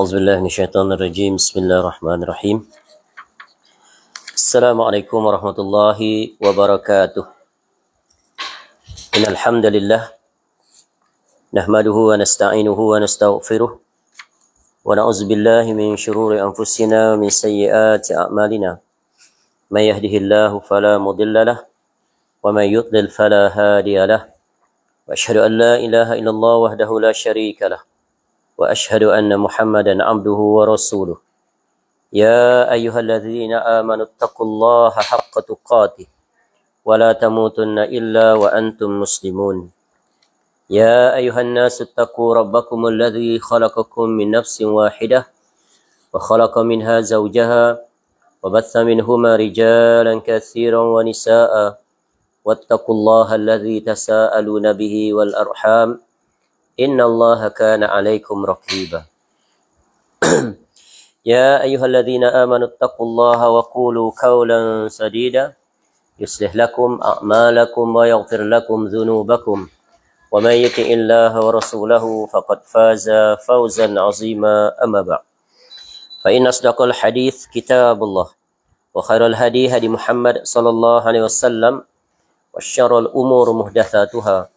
أعوذ بالله من الشيطان الرجيم بسم الله الرحمن الرحيم السلام عليكم ورحمة الله وبركاته إن الحمد لله نحمده ونستعينه ونستغفره ونعوذ بالله من شرور أنفسنا ومن سيئات أعمالنا من يهده الله فلا مضل له ومن يضلل فلا هادي له وأشهد أن لا إله إلا الله وحده لا شريك له وأشهد أن محمدا عبده ورسوله يا أيها الذين آمنوا اتقوا الله حق تقاته ولا تموتن إلا وأنتم مسلمون يا أيها الناس اتقوا ربكم الذي خلقكم من نفس واحدة وخلق منها زوجها وبث منهما رجالا كثيرا ونساء واتقوا الله الذي تساءلون به والأرحام إن الله كان عليكم رقيبا يا أيها الذين آمنوا اتقوا الله وقولوا قولا سديدا يصلح لكم أعمالكم ويغفر لكم ذنوبكم ومن يطع الله ورسوله فقد فاز فوزا عظيما أما بعد فإن أصدق الحديث كتاب الله وخير الهدي هدي محمد صلى الله عليه وسلم وشر الأمور محدثاتها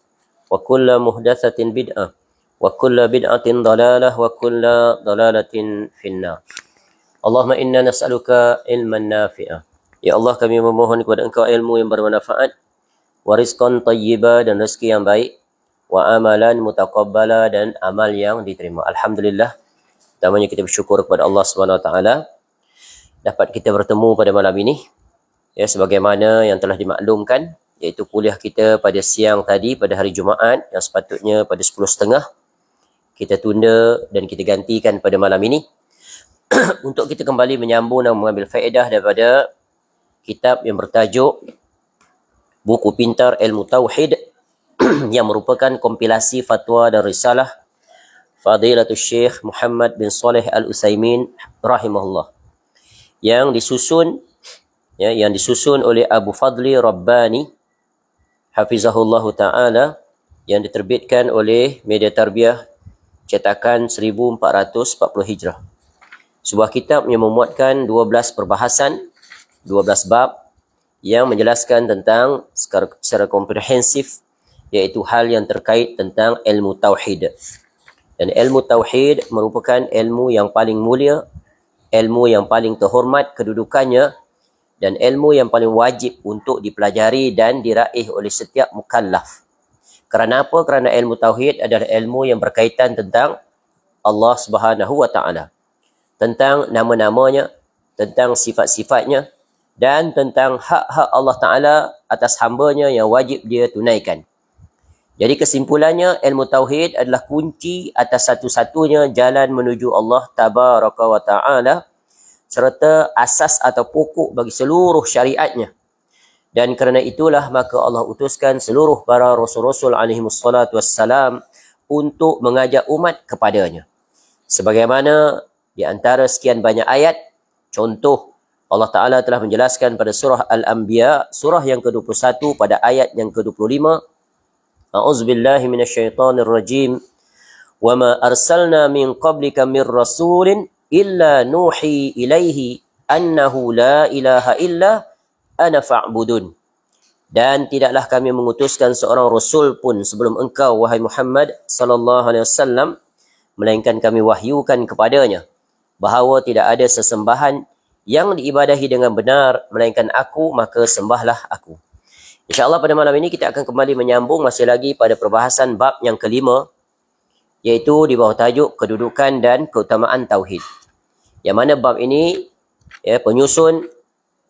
وكل محدثة بدعة وكل بدعة ضلالة وكل ضلالة في النار اللهم إنا نسألك علما نافعا. Ya Allah, kami memohon kepada Engkau ilmu yang bermanfaat, wa rizqan tayyiba, dan rezeki yang baik, wa amalan mutaqabbala, dan amal yang diterima. Alhamdulillah, pertamanya kita bersyukur kepada Allah SWT dapat kita bertemu pada malam ini. Ya, sebagaimana yang telah dimaklumkan, iaitu kuliah kita pada siang tadi pada hari Jumaat yang sepatutnya pada 10.30 kita tunda dan kita gantikan pada malam ini untuk kita kembali menyambung dan mengambil faedah daripada kitab yang bertajuk Buku Pintar Ilmu Tauhid yang merupakan kompilasi fatwa dan risalah Fadilatul Syekh Muhammad bin Saleh Al-Utsaimin rahimahullah yang disusun oleh Abu Fadli Rabbani hafizahullahu ta'ala, yang diterbitkan oleh Media Tarbiyah cetakan 1440 Hijrah. Sebuah kitab yang memuatkan 12 perbahasan, 12 bab yang menjelaskan tentang secara komprehensif, iaitu hal yang terkait tentang ilmu tauhid. Dan ilmu tauhid merupakan ilmu yang paling mulia, ilmu yang paling terhormat kedudukannya, dan ilmu yang paling wajib untuk dipelajari dan diraih oleh setiap mukallaf. Kerana apa? Kerana ilmu tauhid adalah ilmu yang berkaitan tentang Allah Subhanahu wa taala, tentang nama-namanya, tentang sifat-sifatnya, dan tentang hak-hak Allah Taala atas hambanya yang wajib dia tunaikan. Jadi kesimpulannya, ilmu tauhid adalah kunci atas satu-satunya jalan menuju Allah Tabaraka wa taala, serta asas atau pokok bagi seluruh syariatnya. Dan kerana itulah maka Allah utuskan seluruh para rasul-rasul alaihi wassalatu wassalam untuk mengajak umat kepadanya. Sebagaimana di antara sekian banyak ayat, contoh Allah Ta'ala telah menjelaskan pada surah Al-Anbiya, surah yang ke-21 pada ayat yang ke-25. A'udzubillahi minasyaitonirrajim. Wa ma arsalna min qablika min rasulin illa nuhi ilaihi annahu la ilaha illa ana fa'budun. Dan tidaklah kami mengutuskan seorang rasul pun sebelum engkau, wahai Muhammad sallallahu alaihi wasallam, melainkan kami wahyukan kepadanya bahawa tidak ada sesembahan yang diibadahi dengan benar melainkan aku, maka sembahlah aku. InsyaAllah pada malam ini kita akan kembali menyambung masih lagi pada perbahasan bab yang kelima, iaitu di bawah tajuk kedudukan dan keutamaan tauhid. Yang mana bab ini, penyusun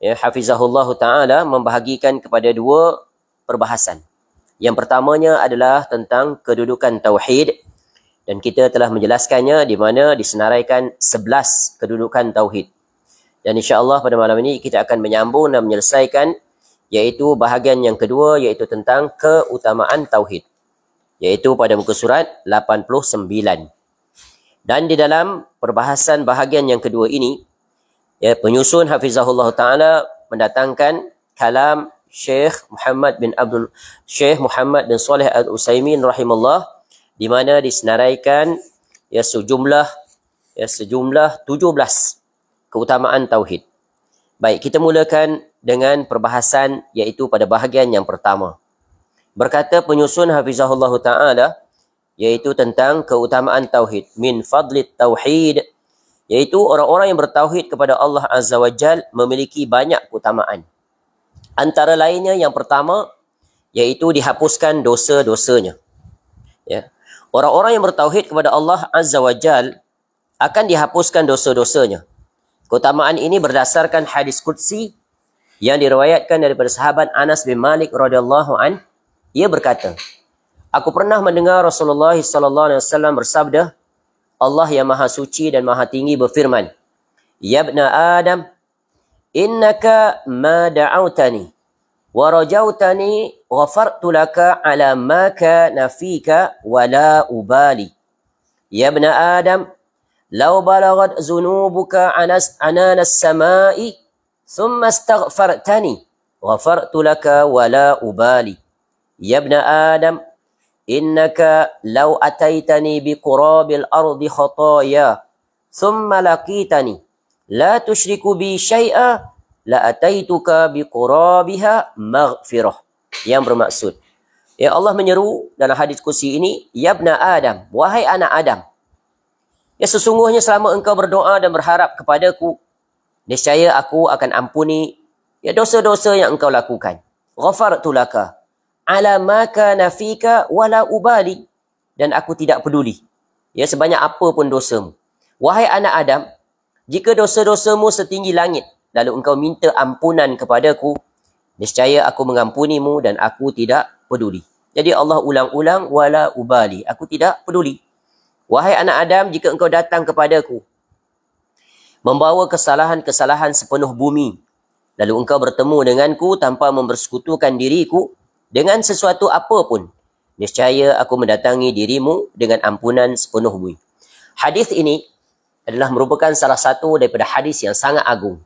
hafizahullah ta'ala membahagikan kepada dua perbahasan. Yang pertamanya adalah tentang kedudukan tauhid, dan kita telah menjelaskannya di mana disenaraikan 11 kedudukan tauhid. Dan insya-Allah pada malam ini kita akan menyambung dan menyelesaikan iaitu bahagian yang kedua, iaitu tentang keutamaan tauhid, iaitu pada muka surat 89. Dan di dalam perbahasan bahagian yang kedua ini, penyusun hafizahullah ta'ala mendatangkan kalam Syekh Muhammad bin Saleh Al-Utsaimin rahimahullah, di mana disenaraikan sejumlah Ya, sejumlah 17 keutamaan tauhid. Baik, kita mulakan dengan perbahasan iaitu pada bahagian yang pertama. Berkata penyusun hafizahullah ta'ala iaitu tentang keutamaan tauhid. Min fadlit tauhid, iaitu orang-orang yang bertauhid kepada Allah Azza wa Jal memiliki banyak keutamaan. Antara lainnya yang pertama iaitu dihapuskan dosa-dosanya. Ya. Orang-orang yang bertauhid kepada Allah Azza wa Jal akan dihapuskan dosa-dosanya. Keutamaan ini berdasarkan hadis qudsi yang diriwayatkan daripada sahabat Anas bin Malik radhiyallahu an. Ia berkata, aku pernah mendengar Rasulullah sallallahu alaihi wasallam bersabda, Allah yang Maha Suci dan Maha Tinggi berfirman, Ya ibna Adam, innaka ma da'autani wa rajautani ghafartu laka ala ma kana fika wa la ubali. Ya ibna Adam, law balagat zunubuka anana as-sama'i thumma astaghfartani ghafartu laka wa la ubali. Ya ibna Adam, innaka law ataitani biqurabil ardi khataya thumma laqitani la tusyriku bi syai'a la ataituka biqurabiha maghfirah. Yang bermaksud, ya Allah menyeru dalam hadis kursi ini, Ya ibna Adam, wahai anak Adam, ya sesungguhnya selama engkau berdoa dan berharap kepadaku, niscaya aku akan ampuni ya dosa-dosa yang engkau lakukan. Ghafartu laka ala ma kana fika wala ubali, dan aku tidak peduli ya sebanyak apa pun dosamu. Wahai anak Adam, jika dosa-dosamu setinggi langit lalu engkau minta ampunan kepadaku, niscaya aku mengampunimu dan aku tidak peduli. Jadi Allah ulang-ulang, wala ubali, aku tidak peduli. Wahai anak Adam, jika engkau datang kepadaku membawa kesalahan-kesalahan sepenuh bumi, lalu engkau bertemu denganku tanpa mempersekutukan diriku dengan sesuatu apapun, niscaya aku mendatangi dirimu dengan ampunan sepenuh bumi. Hadis ini adalah merupakan salah satu daripada hadis yang sangat agung.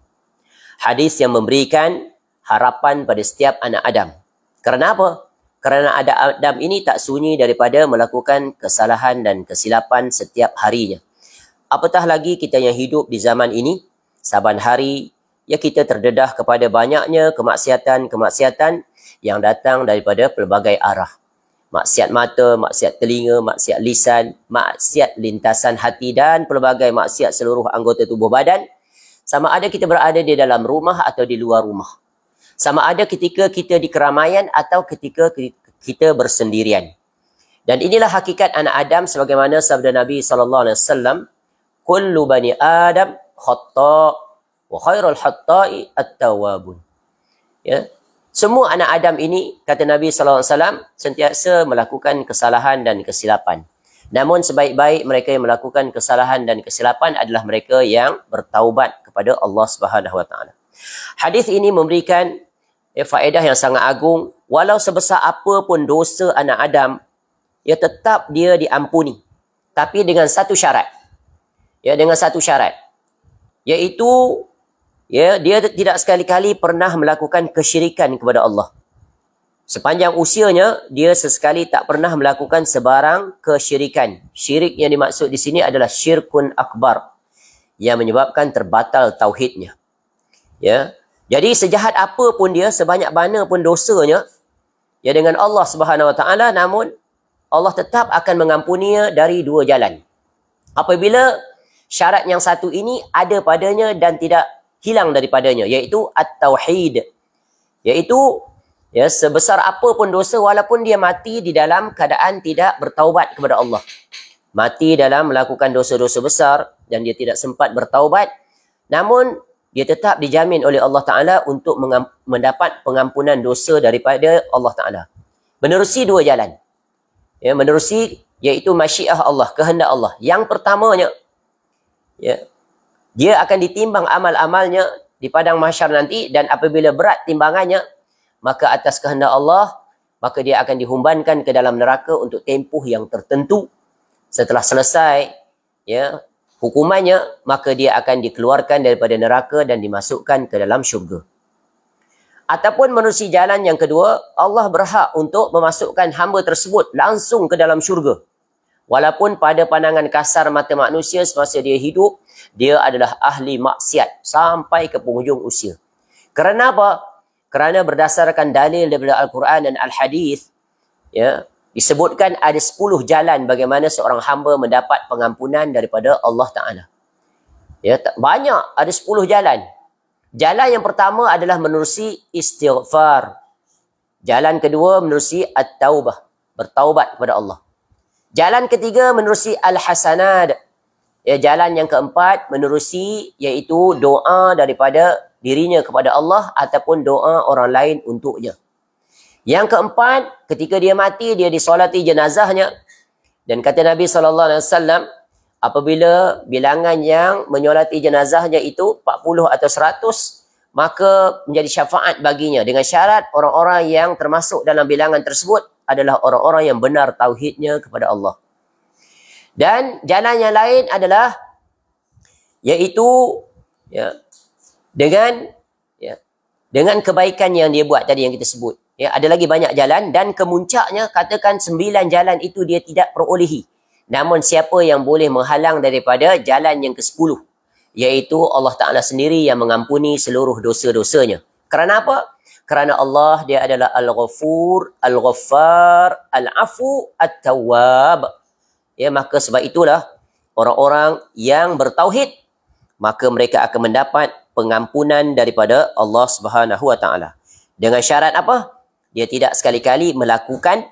Hadis yang memberikan harapan pada setiap anak Adam. Kerana apa? Kerana Adam ini tak sunyi daripada melakukan kesalahan dan kesilapan setiap harinya. Apatah lagi kita yang hidup di zaman ini, saban hari ya kita terdedah kepada banyaknya kemaksiatan-kemaksiatan yang datang daripada pelbagai arah. Maksiat mata, maksiat telinga, maksiat lisan, maksiat lintasan hati dan pelbagai maksiat seluruh anggota tubuh badan. Sama ada kita berada di dalam rumah atau di luar rumah. Sama ada ketika kita di keramaian atau ketika kita bersendirian. Dan inilah hakikat anak Adam sebagaimana sabda Nabi SAW, kullu bani Adam khata' wa khairul khatta'i at-tawwabun. Ya. Semua anak Adam ini, kata Nabi SAW, sentiasa melakukan kesalahan dan kesilapan. Namun sebaik-baik mereka yang melakukan kesalahan dan kesilapan adalah mereka yang bertaubat kepada Allah Subhanahu Wa Taala. Hadis ini memberikan faedah yang sangat agung. Walau sebesar apa pun dosa anak Adam, ya tetap dia diampuni. Tapi dengan satu syarat. Ya, dengan satu syarat. Iaitu ya dia tidak sekali-kali pernah melakukan kesyirikan kepada Allah. Sepanjang usianya, dia sesekali tak pernah melakukan sebarang kesyirikan. Syirik yang dimaksud di sini adalah syirkun akbar, yang menyebabkan terbatal tauhidnya. Ya. Jadi sejahat apa pun dia, sebanyak mana pun dosanya, ya dengan Allah Subhanahu Wa Taala, namun Allah tetap akan mengampuninya dari dua jalan. Apabila syarat yang satu ini ada padanya dan tidak hilang daripadanya, iaitu at-tauhid. Iaitu ya sebesar apa pun dosa walaupun dia mati di dalam keadaan tidak bertaubat kepada Allah. Mati dalam melakukan dosa-dosa besar dan dia tidak sempat bertaubat, namun dia tetap dijamin oleh Allah Ta'ala untuk mendapat pengampunan dosa daripada Allah Ta'ala. Menerusi dua jalan. Ya, menerusi iaitu masyiah Allah, kehendak Allah. Yang pertamanya, ya, dia akan ditimbang amal-amalnya di padang mahsyar nanti, dan apabila berat timbangannya, maka atas kehendak Allah, maka dia akan dihumbankan ke dalam neraka untuk tempoh yang tertentu. Setelah selesai ya hukumannya, maka dia akan dikeluarkan daripada neraka dan dimasukkan ke dalam syurga. Ataupun menerusi jalan yang kedua, Allah berhak untuk memasukkan hamba tersebut langsung ke dalam syurga. Walaupun pada pandangan kasar mata manusia semasa dia hidup, dia adalah ahli maksiat sampai ke penghujung usia. Kerana apa? Kerana berdasarkan dalil daripada Al-Quran dan Al-Hadis, ya, disebutkan ada 10 jalan bagaimana seorang hamba mendapat pengampunan daripada Allah Ta'ala. Ya, banyak, ada 10 jalan. Jalan yang pertama adalah menerusi istighfar. Jalan kedua menerusi at-taubah, bertaubat kepada Allah. Jalan ketiga menerusi al-hasanat. Ya, jalan yang keempat menerusi iaitu doa daripada dirinya kepada Allah ataupun doa orang lain untuknya. Yang keempat, ketika dia mati, dia disolati jenazahnya. Dan kata Nabi SAW, apabila bilangan yang menyolati jenazahnya itu 40 atau 100, maka menjadi syafaat baginya. Dengan syarat orang-orang yang termasuk dalam bilangan tersebut adalah orang-orang yang benar tauhidnya kepada Allah. Dan jalan yang lain adalah iaitu ya, dengan kebaikan yang dia buat tadi yang kita sebut. Ya, ada lagi banyak jalan dan kemuncaknya katakan 9 jalan itu dia tidak perolehi. Namun siapa yang boleh menghalang daripada jalan yang ke-10, iaitu Allah Ta'ala sendiri yang mengampuni seluruh dosa-dosanya. Kerana apa? Kerana Allah dia adalah Al-Ghafur, Al-Ghaffar, Al-Afu, At-Tawwab. Ya, maka sebab itulah orang-orang yang bertauhid, maka mereka akan mendapat pengampunan daripada Allah Subhanahu Wa Ta'ala. Dengan syarat apa? Dia tidak sekali-kali melakukan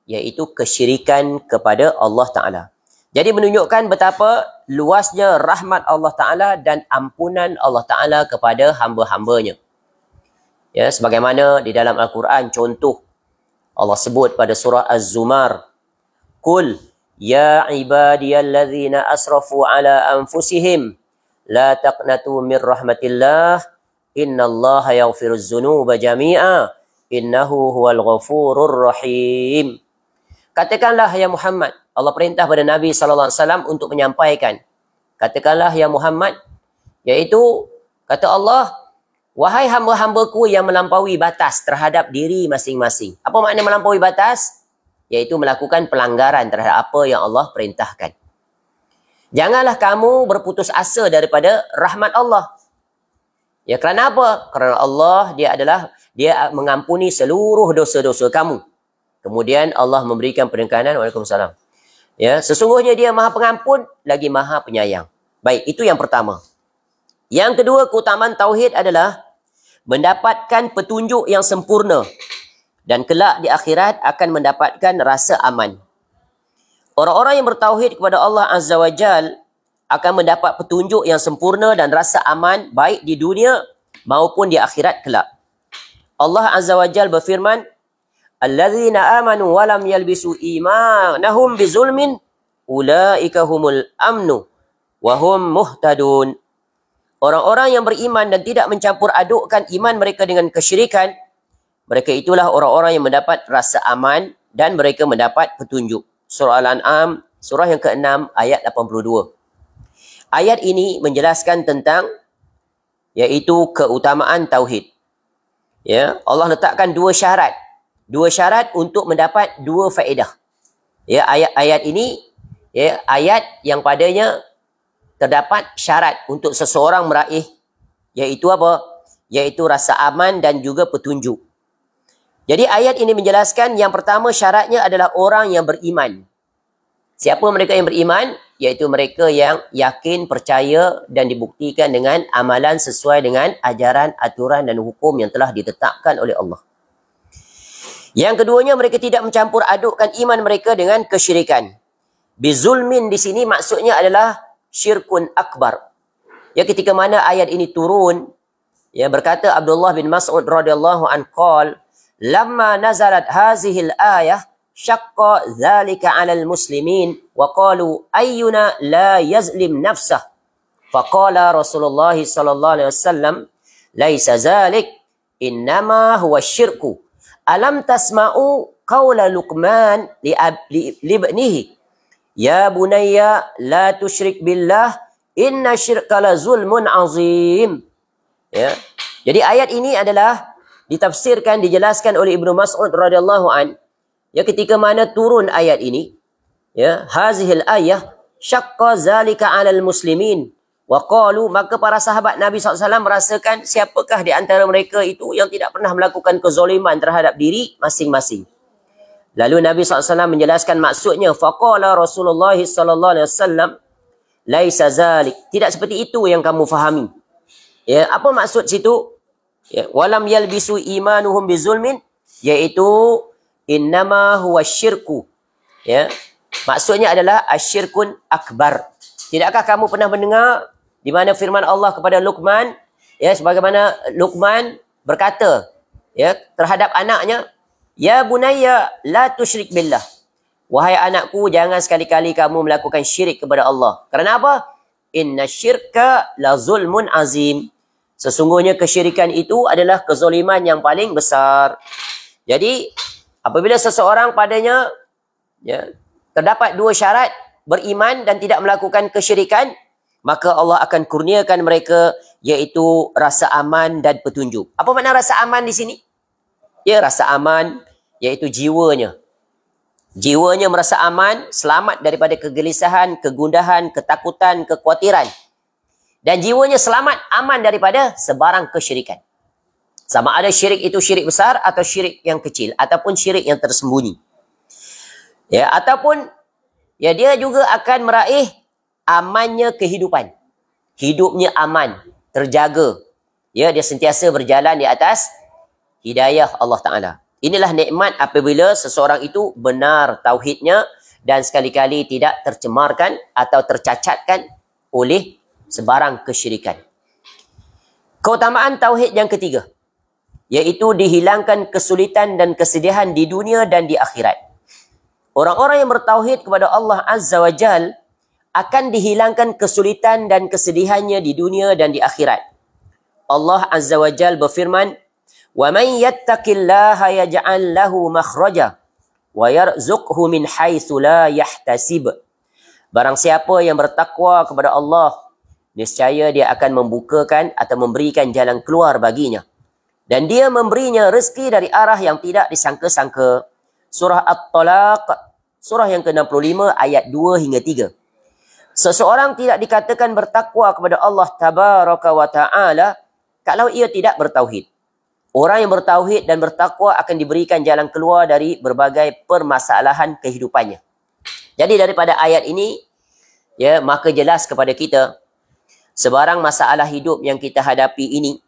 iaitu kesyirikan kepada Allah Ta'ala. Jadi menunjukkan betapa luasnya rahmat Allah Ta'ala dan ampunan Allah Ta'ala kepada hamba-hambanya. Ya, sebagaimana di dalam Al-Quran, contoh Allah sebut pada surah Az-Zumar, Qul ya ibadiyalladzina asrafu ala anfusihim la taqnatu min rahmatillah innallaha yaghfiruz dzunuba jami'a innahu huwal ghafurur rahim. Katakanlah ya Muhammad, Allah perintah pada Nabi SAW untuk menyampaikan. Katakanlah ya Muhammad, iaitu kata Allah, wahai hamba-hambaku yang melampaui batas terhadap diri masing-masing. Apa makna melampaui batas? Iaitu melakukan pelanggaran terhadap apa yang Allah perintahkan. Janganlah kamu berputus asa daripada rahmat Allah. Ya, kerana apa? Kerana Allah dia mengampuni seluruh dosa-dosa kamu. Kemudian Allah memberikan penekanan. Waalaikumsalam. Ya, sesungguhnya dia Maha Pengampun lagi Maha Penyayang. Baik, itu yang pertama. Yang kedua, keutamaan tauhid adalah mendapatkan petunjuk yang sempurna dan kelak di akhirat akan mendapatkan rasa aman. Orang-orang yang bertauhid kepada Allah Azza wa Jal akan mendapat petunjuk yang sempurna dan rasa aman baik di dunia maupun di akhirat kelak. Allah Azza wa Jal berfirman, Alladzina amanu wa lam yalbisu imanahum bizulmin ulaika humul amnu wa hum muhtadun. Orang-orang yang beriman dan tidak mencampur adukkan iman mereka dengan kesyirikan, mereka itulah orang-orang yang mendapat rasa aman dan mereka mendapat petunjuk. Surah Al-An'am, surah yang ke-6 ayat 82. Ayat ini menjelaskan tentang iaitu keutamaan tauhid. Ya, Allah letakkan 2 syarat. 2 syarat untuk mendapat 2 faedah. Ya, ayat ini ya, ayat yang padanya terdapat syarat untuk seseorang meraih, iaitu apa? Iaitu rasa aman dan juga petunjuk. Jadi ayat ini menjelaskan yang pertama syaratnya adalah orang yang beriman. Siapa mereka yang beriman? Iaitu mereka yang yakin, percaya dan dibuktikan dengan amalan sesuai dengan ajaran, aturan dan hukum yang telah ditetapkan oleh Allah. Yang keduanya, mereka tidak mencampur adukkan iman mereka dengan kesyirikan. Bizulmin di sini maksudnya adalah syirkun akbar. Ya, ketika mana ayat ini turun, ya, berkata Abdullah bin Mas'ud radhiyallahu anhu qala, lamma nazalat hazihil ayah syaqqa dzalika 'alal muslimin wa qalu ayyuna la yazlim nafsah. Faqala Rasulullah sallallahu alaihi wasallam, laisa dzalik, innama huwa syirku. Alam tasma'u qawla Luqman li ibnihi, ya bunayya la tusyrik billah inna syirka la zulmun azim. Ya. Jadi ayat ini adalah ditafsirkan, dijelaskan oleh Ibnu Mas'ud radhiyallahu an. Ya, ketika mana turun ayat ini, ya, hazihil ayah syaqqa zalika 'alal muslimin wa qalu, maka para sahabat Nabi SAW merasakan siapakah di antara mereka itu yang tidak pernah melakukan kezaliman terhadap diri masing-masing. Lalu Nabi SAW menjelaskan maksudnya, faqala Rasulullah SAW, laisa zalik, tidak seperti itu yang kamu fahami. Ya, apa maksud situ? Ya, walam yalbisu imanuhum bizulmin, yaitu innama huwa syirku. Ya, maksudnya adalah asyirkun akbar. Tidakkah kamu pernah mendengar di mana firman Allah kepada Luqman, ya, sebagaimana Luqman berkata, ya, terhadap anaknya, ya bunayya la tusyrik billah, wahai anakku, jangan sekali-kali kamu melakukan syirik kepada Allah. Kerana apa? Inna syirka la zulmun azim, sesungguhnya kesyirikan itu adalah kezaliman yang paling besar. Jadi apabila seseorang padanya, ya, terdapat dua syarat, beriman dan tidak melakukan kesyirikan, maka Allah akan kurniakan mereka, iaitu rasa aman dan petunjuk. Apa makna rasa aman di sini? Ya, rasa aman iaitu jiwanya. Jiwanya merasa aman, selamat daripada kegelisahan, kegundahan, ketakutan, kekhawatiran. Dan jiwanya selamat, aman daripada sebarang kesyirikan. Sama ada syirik itu syirik besar atau syirik yang kecil, ataupun syirik yang tersembunyi. Ya, ataupun ya, dia juga akan meraih amannya kehidupan. Hidupnya aman, terjaga. Ya, dia sentiasa berjalan di atas hidayah Allah Ta'ala. Inilah nikmat apabila seseorang itu benar tauhidnya dan sekali-kali tidak tercemarkan atau tercacatkan oleh sebarang kesyirikan. Keutamaan tauhid yang ketiga, iaitu dihilangkan kesulitan dan kesedihan di dunia dan di akhirat. Orang-orang yang bertauhid kepada Allah Azza wa Jal akan dihilangkan kesulitan dan kesedihannya di dunia dan di akhirat. Allah Azza wa Jal berfirman, "Wa man yattaqillaha yaj'al lahu makhraja wa yarzuqhu min haitsu la yahtasib." Barang siapa yang bertakwa kepada Allah, niscaya dia akan membukakan atau memberikan jalan keluar baginya, dan dia memberinya rezeki dari arah yang tidak disangka-sangka. Surah At-Talaq, surah yang ke-65 ayat 2 hingga 3. Seseorang tidak dikatakan bertakwa kepada Allah Tabaraka wa Ta'ala kalau ia tidak bertauhid. Orang yang bertauhid dan bertakwa akan diberikan jalan keluar dari berbagai permasalahan kehidupannya. Jadi daripada ayat ini, ya, maka jelas kepada kita sebarang masalah hidup yang kita hadapi ini,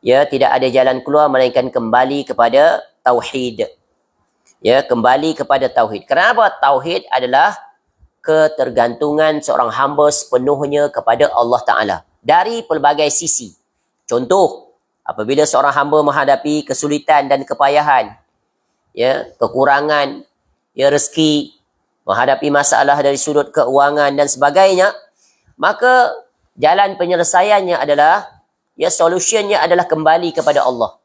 ya, tidak ada jalan keluar melainkan kembali kepada tauhid. Ya, kembali kepada tauhid. Kenapa? Tauhid adalah ketergantungan seorang hamba sepenuhnya kepada Allah Ta'ala dari pelbagai sisi. Contoh, apabila seorang hamba menghadapi kesulitan dan kepayahan, ya, kekurangan, ya, rezeki, menghadapi masalah dari sudut keuangan dan sebagainya, maka jalan penyelesaiannya adalah, ya, solusinya adalah kembali kepada Allah.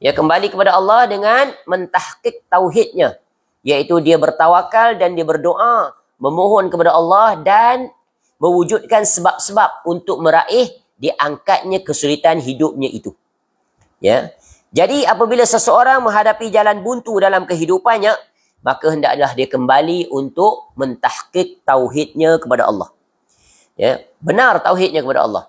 Ya, kembali kepada Allah dengan mentahqiq tauhidnya, iaitu dia bertawakal dan dia berdoa, memohon kepada Allah dan mewujudkan sebab-sebab untuk meraih diangkatnya kesulitan hidupnya itu. Ya. Jadi apabila seseorang menghadapi jalan buntu dalam kehidupannya, maka hendaklah dia kembali untuk mentahqiq tauhidnya kepada Allah. Ya, benar tauhidnya kepada Allah.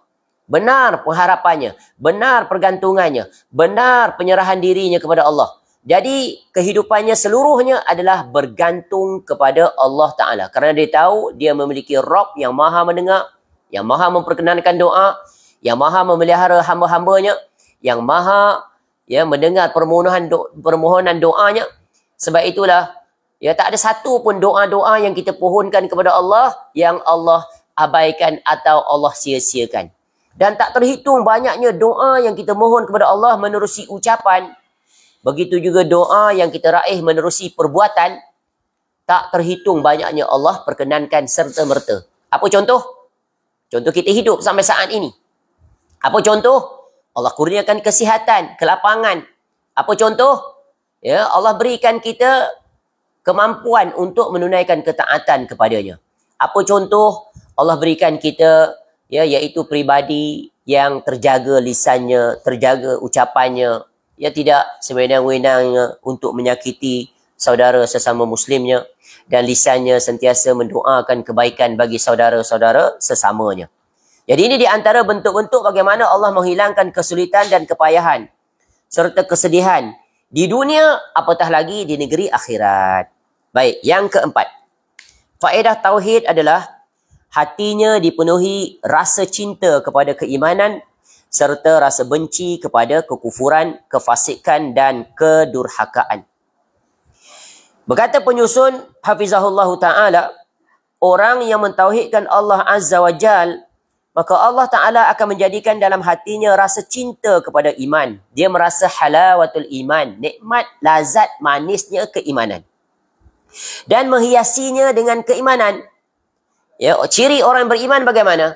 Benar pengharapannya, benar pergantungannya, benar penyerahan dirinya kepada Allah. Jadi kehidupannya seluruhnya adalah bergantung kepada Allah Ta'ala. Kerana dia tahu dia memiliki Rabb yang maha mendengar, yang maha memperkenankan doa, yang maha memelihara hamba-hambanya, yang maha, ya, mendengar permohonan doanya. Sebab itulah, ya, tak ada satu pun doa-doa yang kita pohonkan kepada Allah yang Allah abaikan atau Allah sia-siakan. Dan tak terhitung banyaknya doa yang kita mohon kepada Allah menerusi ucapan. Begitu juga doa yang kita raih menerusi perbuatan, tak terhitung banyaknya Allah perkenankan serta-merta. Apa contoh? Contoh kita hidup sampai saat ini. Apa contoh? Allah kurniakan kesihatan, kelapangan. Apa contoh? Ya, Allah berikan kita kemampuan untuk menunaikan ketaatan kepadanya. Apa contoh? Allah berikan kita, ya, iaitu pribadi yang terjaga lisannya, terjaga ucapannya, ya, tidak sewenang-wenangnya untuk menyakiti saudara sesama muslimnya. dan lisannya sentiasa mendoakan kebaikan bagi saudara-saudara sesamanya. Jadi ini di antara bentuk-bentuk bagaimana Allah menghilangkan kesulitan dan kepayahan serta kesedihan di dunia, apatah lagi di negeri akhirat. Baik, yang keempat. Faedah tauhid adalah hatinya dipenuhi rasa cinta kepada keimanan serta rasa benci kepada kekufuran, kefasikan dan kedurhakaan. Berkata penyusun hafizahullah ta'ala, orang yang mentauhidkan Allah Azza wa Jal, maka Allah Ta'ala akan menjadikan dalam hatinya rasa cinta kepada iman. Dia merasa halawatul iman, nikmat, lazat, manisnya keimanan. Dan menghiasinya dengan keimanan. Ya, ciri orang beriman bagaimana?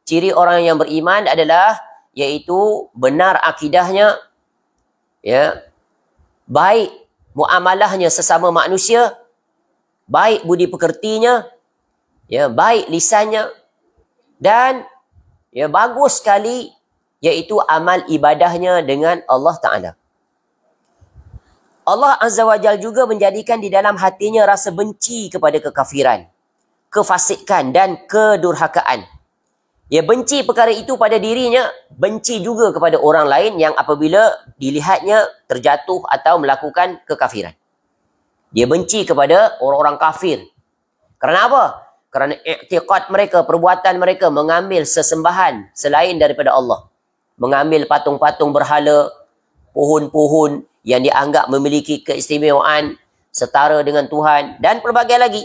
Ciri orang yang beriman adalah iaitu benar akidahnya, ya, baik muamalahnya sesama manusia, baik budi pekertinya, ya, baik lisannya, dan ya bagus sekali iaitu amal ibadahnya dengan Allah Ta'ala. Allah Azza wa Jal juga menjadikan di dalam hatinya rasa benci kepada kekafiran, kefasikan dan kedurhakaan. Ia benci perkara itu pada dirinya, benci juga kepada orang lain yang apabila dilihatnya terjatuh atau melakukan kekafiran. Dia benci kepada orang-orang kafir. Kerana apa? Kerana i'tiqad mereka, perbuatan mereka mengambil sesembahan selain daripada Allah. Mengambil patung-patung berhala, pohon-pohon yang dianggap memiliki keistimewaan setara dengan Tuhan dan pelbagai lagi.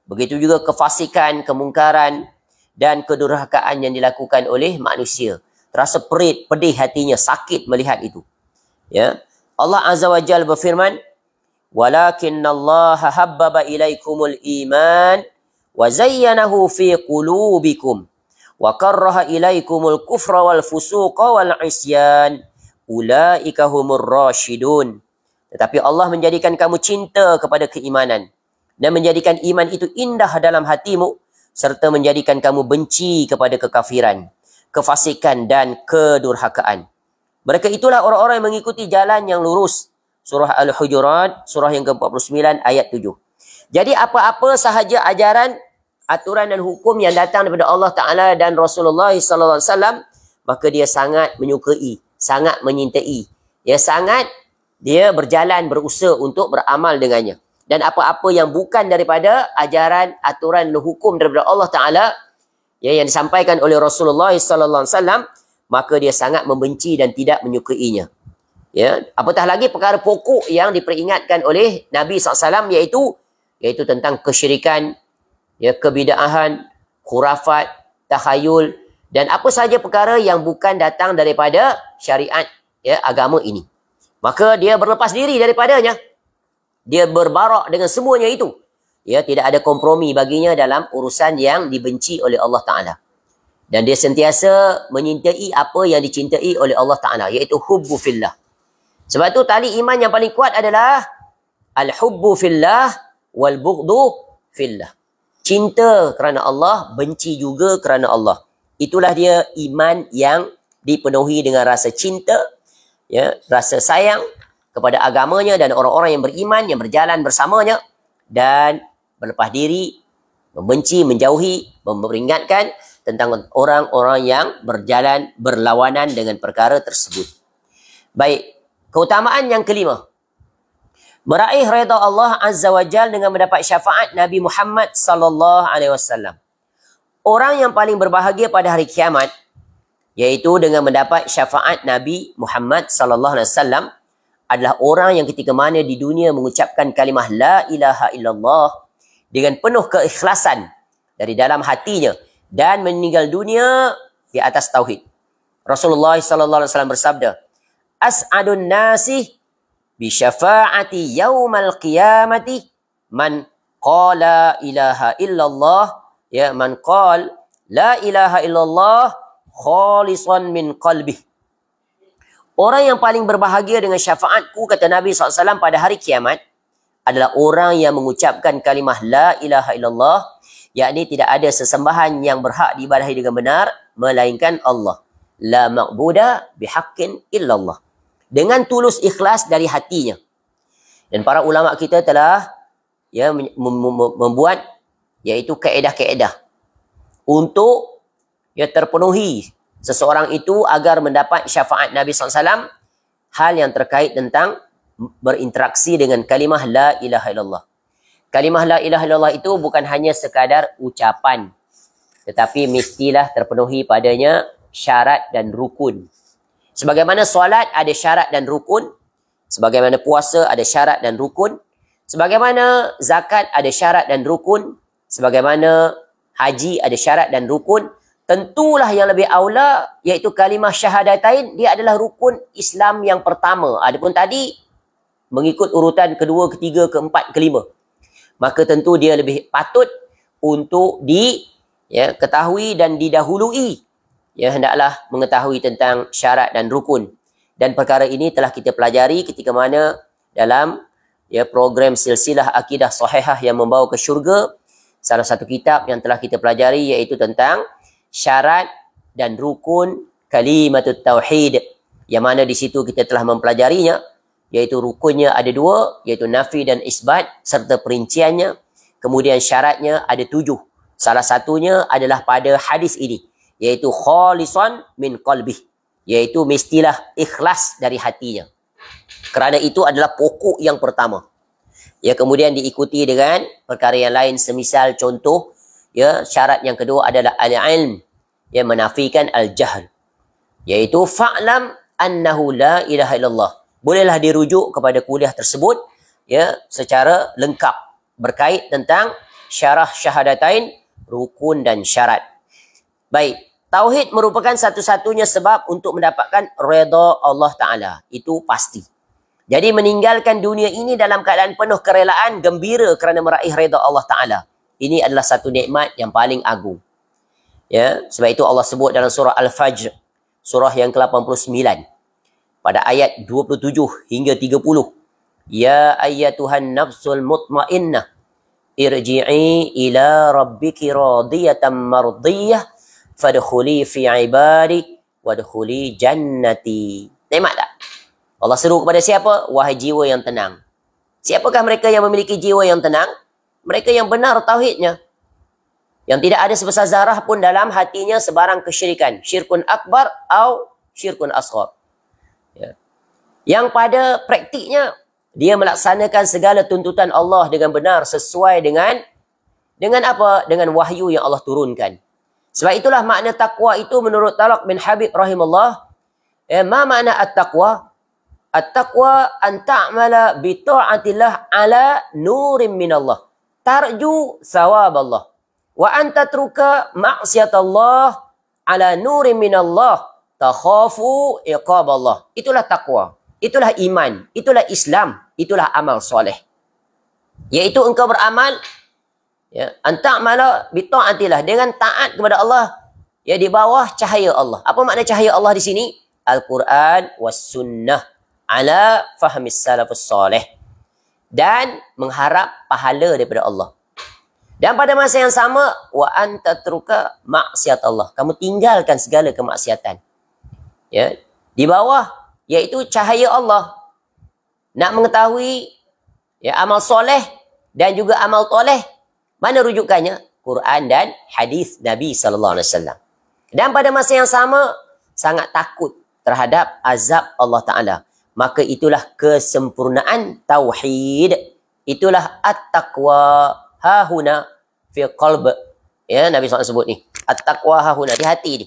Begitu juga kefasikan, kemungkaran dan kedurhakaan yang dilakukan oleh manusia. Terasa perit, pedih hatinya, sakit melihat itu. Ya. Allah Azza wa Jalla berfirman, "Walakinnallaha habbaba ilaikumul iman wa zayyanahu fi qulubikum wa karraha ilaikumul kufra wal fusuqa wal isyan. Ulaika humur rasyidun." Tetapi Allah menjadikan kamu cinta kepada keimanan dan menjadikan iman itu indah dalam hatimu, serta menjadikan kamu benci kepada kekafiran, kefasikan dan kedurhakaan. Mereka itulah orang-orang yang mengikuti jalan yang lurus. Surah Al-Hujurat, surah yang ke-49 ayat 7. Jadi apa-apa sahaja ajaran, aturan dan hukum yang datang daripada Allah Ta'ala dan Rasulullah SAW, maka dia sangat menyukai, sangat menyintai. Dia berjalan, berusaha untuk beramal dengannya. Dan apa-apa yang bukan daripada ajaran, aturan dan hukum daripada Allah Ta'ala, ya, yang disampaikan oleh Rasulullah SAW, maka dia sangat membenci dan tidak menyukainya. Ya, apatah lagi perkara pokok yang diperingatkan oleh Nabi SAW, iaitu tentang kesyirikan, ya, kebidaahan, khurafat, takhayul, dan apa sahaja perkara yang bukan datang daripada syariat, ya, agama ini. Maka dia berlepas diri daripadanya. Dia berbarak dengan semuanya itu. Ya, tidak ada kompromi baginya dalam urusan yang dibenci oleh Allah Ta'ala. Dan dia sentiasa menyintai apa yang dicintai oleh Allah Ta'ala, iaitu hubbu fillah. Sebab tu tali iman yang paling kuat adalah al-hubbu fillah wal-bughdu fillah. Cinta kerana Allah, benci juga kerana Allah. Itulah dia iman yang dipenuhi dengan rasa cinta, ya, rasa sayang kepada agamanya dan orang-orang yang beriman, yang berjalan bersamanya, dan berlepas diri, membenci, menjauhi, memperingatkan tentang orang-orang yang berjalan berlawanan dengan perkara tersebut. Baik, keutamaan yang kelima, meraih redha Allah Azza wa Jalla dengan mendapat syafaat Nabi Muhammad sallallahu alaihi wasallam. Orang yang paling berbahagia pada hari kiamat, iaitu dengan mendapat syafaat Nabi Muhammad sallallahu alaihi wasallam, adalah orang yang ketika mana di dunia mengucapkan kalimah la ilaha illallah dengan penuh keikhlasan dari dalam hatinya dan meninggal dunia di atas tauhid. Rasulullah sallallahu alaihi wasallam bersabda, "As'adun nasi bi syafaati yaumal qiyamati man qala ilaha illallah, ya, man qala la ilaha illallah khalisan min qalbih." Orang yang paling berbahagia dengan syafaatku, kata Nabi SAW, pada hari kiamat adalah orang yang mengucapkan kalimah la ilaha illallah, yakni tidak ada sesembahan yang berhak diibadahi dengan benar melainkan Allah. La ma'buda bihaqqin illallah. Dengan tulus ikhlas dari hatinya. Dan para ulama kita telah ya membuat iaitu kaedah-kaedah untuk ya terpenuhi seseorang itu agar mendapat syafaat Nabi SAW, hal yang terkait tentang berinteraksi dengan kalimah la ilaha illallah. Kalimah la ilaha illallah itu bukan hanya sekadar ucapan, tetapi mestilah terpenuhi padanya syarat dan rukun. Sebagaimana solat ada syarat dan rukun, sebagaimana puasa ada syarat dan rukun, sebagaimana zakat ada syarat dan rukun, sebagaimana haji ada syarat dan rukun, tentulah yang lebih aula iaitu kalimah syahadatain, dia adalah rukun Islam yang pertama. Adapun tadi mengikut urutan kedua, ketiga, keempat, kelima, maka tentu dia lebih patut untuk ketahui dan didahului. Ya, hendaklah mengetahui tentang syarat dan rukun. Dan perkara ini telah kita pelajari ketika mana dalam program silsilah akidah sahihah yang membawa ke syurga, salah satu kitab yang telah kita pelajari iaitu tentang syarat dan rukun kalimatut tauhid, yang mana di situ kita telah mempelajarinya, iaitu rukunnya ada 2, iaitu nafi dan isbat serta perinciannya. Kemudian syaratnya ada 7. Salah satunya adalah pada hadis ini, iaitu khalisan min qalbih, iaitu mestilah ikhlas dari hatinya. Kerana itu adalah pokok yang pertama. Ya, kemudian diikuti dengan perkara yang lain, semisal contoh, syarat yang kedua adalah al-ilm, yang menafikan al-jahl, iaitu fa'lam annahu la ilaha illallah. Bolehlah dirujuk kepada kuliah tersebut secara lengkap berkait tentang syarah syahadatain, rukun dan syarat. Baik, tauhid merupakan satu-satunya sebab untuk mendapatkan redha Allah Ta'ala. Itu pasti. Jadi meninggalkan dunia ini dalam keadaan penuh kerelaan, gembira kerana meraih redha Allah Ta'ala, ini adalah satu nikmat yang paling agung. Ya, sebab itu Allah sebut dalam surah Al-Fajr, surah yang ke-89, pada ayat 27 hingga 30. Ya ayyatuhan nafsul mutmainnah, irji'i ila rabbiki radiyatan mardiyah, fadkhuli fi ibadi, wadkhuli jannati. Nikmat tak? Allah seru kepada siapa? Wahai jiwa yang tenang. Siapakah mereka yang memiliki jiwa yang tenang? Mereka yang benar tauhidnya, yang tidak ada sebesar zarah pun dalam hatinya sebarang kesyirikan, syirkun akbar atau syirkun asghar. Yang pada praktiknya dia melaksanakan segala tuntutan Allah dengan benar, sesuai dengan apa? Dengan wahyu yang Allah turunkan. Sebab itulah makna takwa itu menurut Talaq bin Habib rahimahullah. Ma makna at-taqwa? At-taqwa an ta'mala bi ta'atillah ala nurin minallah, tarju thawab Allah, wa an tatruka ma'siyatallah ala nurin minallah, takhafu iqab Allah. Itulah takwa. Itulah iman, itulah Islam, itulah amal soleh. Iaitu engkau beramal anta'mala bi ta'atillah, dengan taat kepada Allah, di bawah cahaya Allah. Apa makna cahaya Allah di sini? Al-Quran was sunnah ala fahmis salafus soleh, dan mengharap pahala daripada Allah. Dan pada masa yang sama, wa anta tatruka maksiat Allah, kamu tinggalkan segala kemaksiatan. Di bawah iaitu cahaya Allah. Nak mengetahui amal soleh dan juga amal toleh, mana rujukannya? Quran dan hadis Nabi SAW. Dan pada masa yang sama sangat takut terhadap azab Allah Ta'ala. Maka itulah kesempurnaan tauhid. Itulah at-taqwa hahuna fi qalb. Nabi SAW sebut ni, at-taqwa hahuna, di hati ni.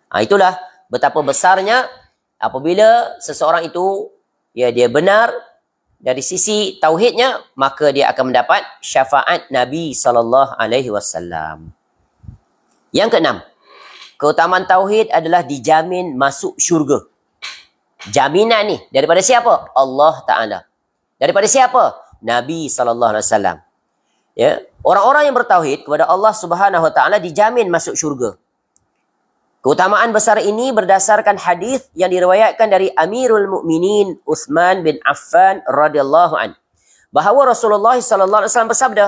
Itulah betapa besarnya apabila seseorang itu dia benar dari sisi tauhidnya, maka dia akan mendapat syafaat Nabi SAW. Yang keenam, keutamaan tauhid adalah dijamin masuk syurga. Jaminan ni daripada siapa? Allah Ta'ala. Daripada siapa? Nabi SAW. Orang-orang yang bertauhid kepada Allah Subhanahu Wa Ta'ala dijamin masuk syurga. Keutamaan besar ini berdasarkan hadis yang diriwayatkan dari Amirul Mukminin Utsman bin Affan radhiyallahu an, bahawa Rasulullah sallallahu alaihi wasallam bersabda,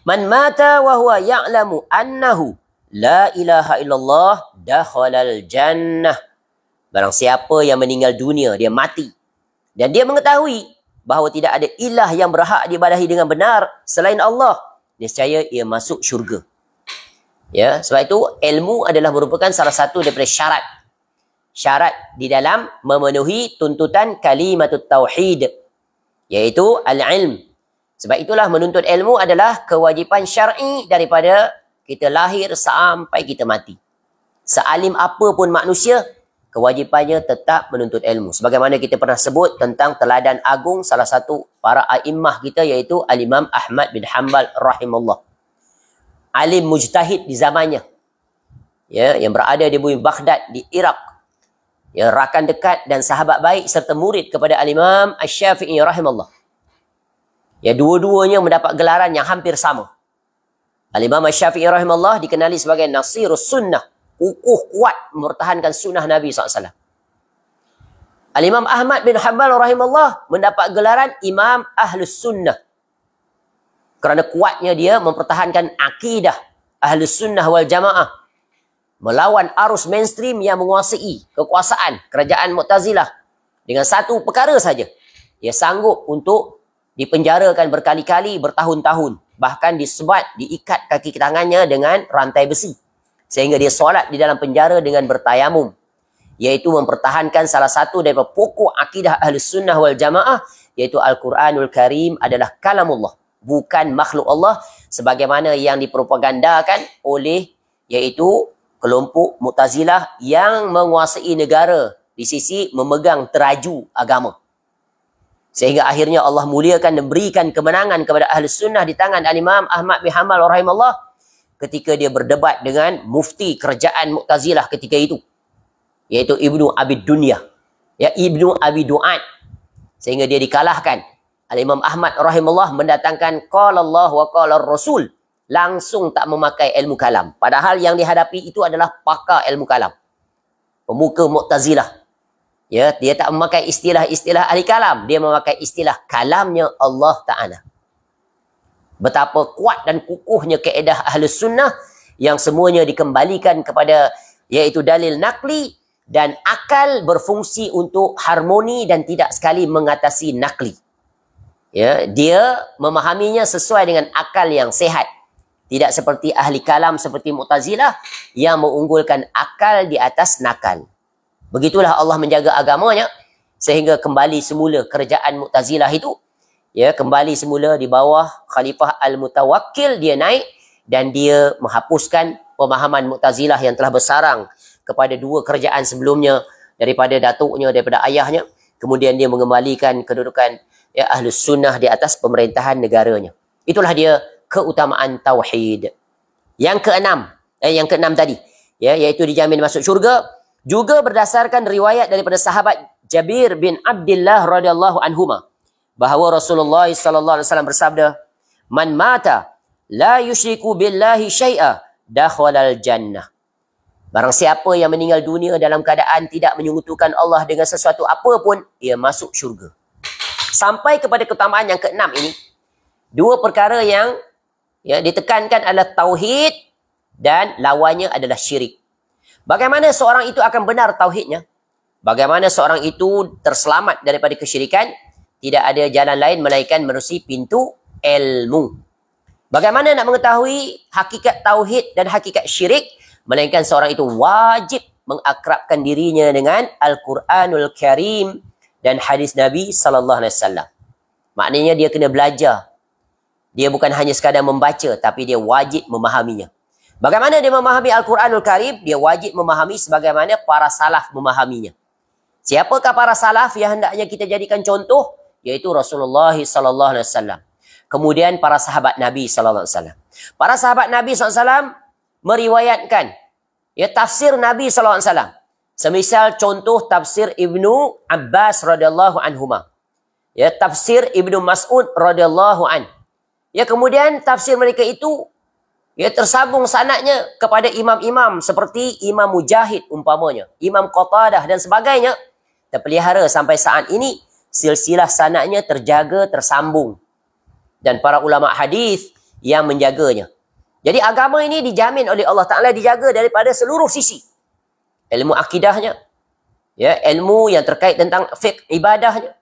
"Man mata wa huwa ya'lamu annahu la ilaha illallah dakhalal jannah." Barang siapa yang meninggal dunia, dia mati dan dia mengetahui bahawa tidak ada ilah yang berhak diibadahi dengan benar selain Allah, nescaya ia masuk syurga. Ya, sebab itu ilmu adalah merupakan salah satu daripada syarat di dalam memenuhi tuntutan kalimatut tauhid, iaitu al-ilm. Sebab itulah menuntut ilmu adalah kewajipan syar'i daripada kita lahir sampai kita mati. Sealim apa pun manusia, kewajipannya tetap menuntut ilmu. Sebagaimana kita pernah sebut tentang teladan agung salah satu para a'immah kita, iaitu Al-Imam Ahmad bin Hanbal rahimahullah. Alim mujtahid di zamannya, ya, yang berada di bumi Baghdad di Iraq, ya, rakan dekat dan sahabat baik serta murid kepada Al-Imam Asy-Syafi'i rahimahullah. Ya, dua-duanya mendapat gelaran yang hampir sama. Al-Imam Asy-Syafi'i rahimahullah dikenali sebagai Nasirus Sunnah, kukuh kuat mempertahankan sunnah Nabi SAW. Al-Imam Ahmad bin Hanbal rahimahullah mendapat gelaran Imam Ahlus Sunnah, kerana kuatnya dia mempertahankan akidah Ahlus Sunnah wal Jamaah, melawan arus mainstream yang menguasai kekuasaan kerajaan Mu'tazilah. Dengan satu perkara saja, dia sanggup untuk dipenjarakan berkali-kali, bertahun-tahun, bahkan disebat, diikat kaki tangannya dengan rantai besi, sehingga dia solat di dalam penjara dengan bertayamum, iaitu mempertahankan salah satu daripada pokok akidah Ahlus Sunnah wal Jamaah, iaitu Al-Quranul Karim adalah kalamullah, bukan makhluk Allah sebagaimana yang dipropagandakan oleh iaitu kelompok Mu'tazilah yang menguasai negara di sisi memegang teraju agama. Sehingga akhirnya Allah muliakan dan berikan kemenangan kepada Ahlus Sunnah di tangan Al-Imam Ahmad bin Hanbal rahimahullah ketika dia berdebat dengan mufti kerajaan Mu'tazilah ketika itu, iaitu Ibnu Abi Dunya, ya, Ibnu Abi Du'ad, sehingga dia dikalahkan. Al-Imam Ahmad rahimahullah mendatangkan qala Allah wa qala Rasul, langsung tak memakai ilmu kalam, padahal yang dihadapi itu adalah pakar ilmu kalam, pemuka Mu'tazilah. Ya, dia tak memakai istilah-istilah ahli kalam, dia memakai istilah kalamnya Allah Ta'ala. Betapa kuat dan kukuhnya kaedah Ahlus Sunnah yang semuanya dikembalikan kepada iaitu dalil nakli, dan akal berfungsi untuk harmoni dan tidak sekali mengatasi nakli. Ya, dia memahaminya sesuai dengan akal yang sehat. Tidak seperti ahli kalam seperti Mu'tazilah yang mengunggulkan akal di atas nakal. Begitulah Allah menjaga agamanya sehingga kembali semula kerajaan Mu'tazilah itu, ya, kembali semula di bawah Khalifah Al-Mutawakkil, dia naik dan dia menghapuskan pemahaman Mu'tazilah yang telah bersarang kepada dua kerajaan sebelumnya, daripada datuknya, daripada ayahnya. Kemudian dia mengembalikan kedudukan, ya, Ahlus Sunnah di atas pemerintahan negaranya. Itulah dia keutamaan tauhid. Yang keenam tadi, ya, iaitu dijamin masuk syurga, juga berdasarkan riwayat daripada sahabat Jabir bin Abdullah radhiyallahu anhuma, bahawa Rasulullah sallallahu alaihi wasallam bersabda, "Man mata la yusyriku billahi syai'a dakhalal jannah." Barang siapa yang meninggal dunia dalam keadaan tidak menyekutukan Allah dengan sesuatu apa pun, ia masuk syurga. Sampai kepada keutamaan yang keenam ini, dua perkara yang, ya, ditekankan adalah tauhid dan lawannya adalah syirik. Bagaimana seorang itu akan benar tauhidnya? Bagaimana seorang itu terselamat daripada kesyirikan? Tidak ada jalan lain melainkan menerusi pintu ilmu. Bagaimana nak mengetahui hakikat tauhid dan hakikat syirik? Melainkan seorang itu wajib mengakrabkan dirinya dengan Al-Quranul Karim dan hadis Nabi sallallahu alaihi wasallam. Maknanya dia kena belajar. Dia bukan hanya sekadar membaca, tapi dia wajib memahaminya. Bagaimana dia memahami Al-Quranul Karim? Dia wajib memahami sebagaimana para salaf memahaminya. Siapakah para salaf yang hendaknya kita jadikan contoh? Yaitu Rasulullah sallallahu alaihi wasallam. Kemudian para sahabat Nabi sallallahu alaihi wasallam. Para sahabat Nabi sallallahu alaihi wasallam meriwayatkan, ya, tafsir Nabi sallallahu alaihi wasallam. Semisal contoh tafsir Ibnu Abbas radhiyallahu anhuma. Ya, tafsir Ibnu Mas'ud radhiyallahu an. Ya, kemudian tafsir mereka itu, ya, tersambung sanadnya kepada imam-imam seperti Imam Mujahid umpamanya, Imam Qatadah dan sebagainya. Terpelihara sampai saat ini, silsilah sanadnya terjaga, tersambung. Dan para ulama hadis yang menjaganya. Jadi agama ini dijamin oleh Allah Ta'ala, dijaga daripada seluruh sisi. Ilmu akidahnya, ya, ilmu yang terkait tentang fiqh ibadahnya,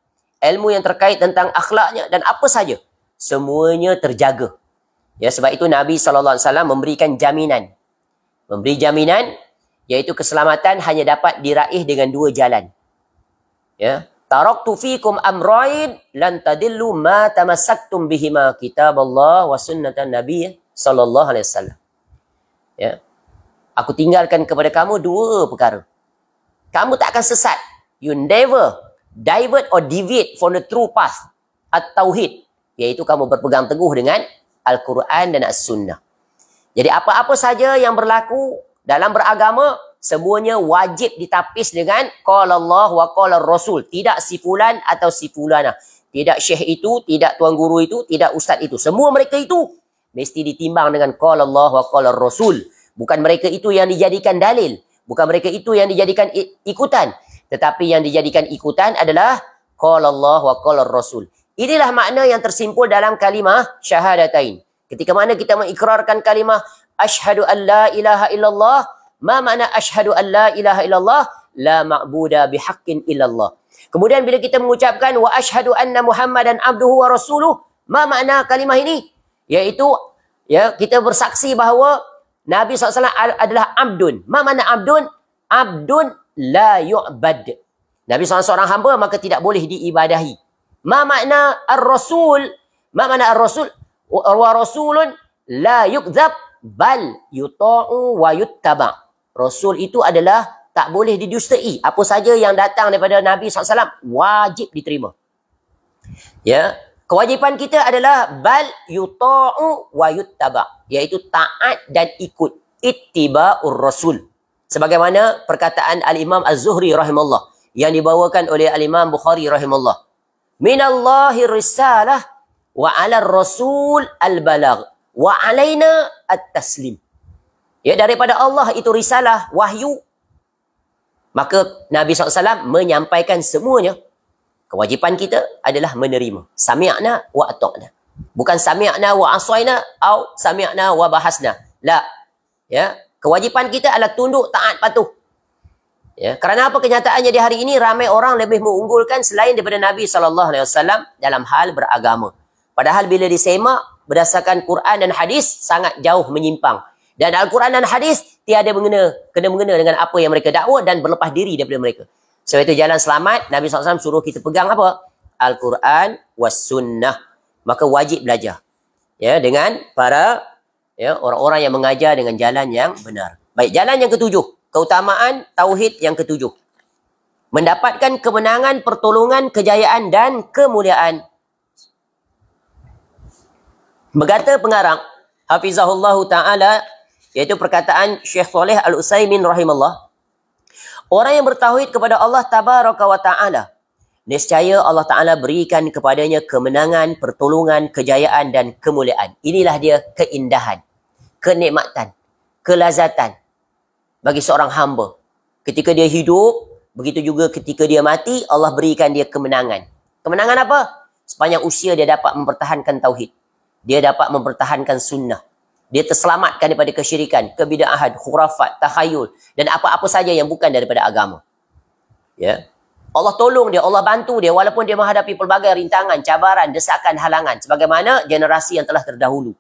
ilmu yang terkait tentang akhlaknya dan apa saja, semuanya terjaga. Ya, sebab itu Nabi SAW memberikan jaminan. Memberi jaminan, iaitu keselamatan hanya dapat diraih dengan dua jalan. Ya, taraktu fikum amrayn lan tadillu ma tamassaktum bihima kitaballah wa sunnatan nabiy sallallahu alaihi wasallam. Ya. Aku tinggalkan kepada kamu dua perkara. Kamu tak akan sesat. You never divert or deviate from the true path at-tauhid, iaitu kamu berpegang teguh dengan Al-Quran dan As-Sunnah. Jadi apa-apa saja yang berlaku dalam beragama, semuanya wajib ditapis dengan qala Allah wa qala Rasul. Tidak si fulan atau si fulana. Tidak syekh itu, tidak tuan guru itu, tidak ustaz itu. Semua mereka itu mesti ditimbang dengan qala Allah wa qala Rasul. Bukan mereka itu yang dijadikan dalil. Bukan mereka itu yang dijadikan ikutan. Tetapi yang dijadikan ikutan adalah qala Allah wa qala Rasul. Inilah makna yang tersimpul dalam kalimah syahadatain. Ketika mana kita mengikrarkan kalimah asyhadu an la ilaha illallah, ma makna asyhadu an la ilaha illallah? La ma'buda bihaqqin illallah. Kemudian bila kita mengucapkan wa asyhadu anna Muhammadan abduhu wa rasuluh, ma makna kalimah ini? Iaitu ya, kita bersaksi bahawa Nabi SAW adalah abdun. Ma makna abdun? Abdun la yu'bad. Nabi SAW seorang hamba, maka tidak boleh diibadahi. Ma makna ar-rasul? Ma makna ar-rasul? Wa rasulun la yukdzab bal yuta'u wa yuttaba. Rasul itu adalah tak boleh didustai. Apa saja yang datang daripada Nabi SAW wajib diterima. Ya, kewajipan kita adalah bal yuta'u wa yuttaba, iaitu taat dan ikut, ittiba'ur rasul. Sebagaimana perkataan Al-Imam Az-Zuhri rahimahullah yang dibawakan oleh Al-Imam Bukhari rahimahullah. Minallahi risalah wa 'ala rasul al-balagh wa 'alaina at-taslim. Ya, daripada Allah itu risalah, wahyu. Maka Nabi SAW menyampaikan semuanya. Kewajipan kita adalah menerima. Sami'na wa ata'na. Bukan sami'na wa asaina atau sami'na wa bahasna. La. Ya, kewajipan kita adalah tunduk, taat, patuh. Ya, kerana apa kenyataannya di hari ini ramai orang lebih mengunggulkan selain daripada Nabi SAW dalam hal beragama. Padahal bila disemak berdasarkan Quran dan hadis sangat jauh menyimpang. Dan Al-Quran dan hadis tiada kena mengena dengan apa yang mereka dakwa dan berlepas diri daripada mereka. Sebab itu jalan selamat, Nabi SAW suruh kita pegang apa? Al-Quran was sunnah. Maka wajib belajar. Ya, dengan para ya, orang-orang yang mengajar dengan jalan yang benar. Baik, jalan yang ketujuh. Keutamaan tauhid yang ketujuh. Mendapatkan kemenangan, pertolongan, kejayaan dan kemuliaan. Berkata pengarang Hafizahullah Ta'ala, iaitu perkataan Syekh Saleh Al-Utsaimin rahimahullah, orang yang bertauhid kepada Allah Tabaraka wa Ta'ala, nescaya Allah Ta'ala berikan kepadanya kemenangan, pertolongan, kejayaan dan kemuliaan. Inilah dia keindahan, kenikmatan, kelazatan bagi seorang hamba. Ketika dia hidup, begitu juga ketika dia mati, Allah berikan dia kemenangan. Kemenangan apa? Sepanjang usia dia dapat mempertahankan tauhid. Dia dapat mempertahankan sunnah. Dia terselamatkan daripada kesyirikan, kebid'ahan, khurafat, takhayul dan apa-apa saja yang bukan daripada agama. Ya. Allah tolong dia, Allah bantu dia walaupun dia menghadapi pelbagai rintangan, cabaran, desakan, halangan sebagaimana generasi yang telah terdahulu.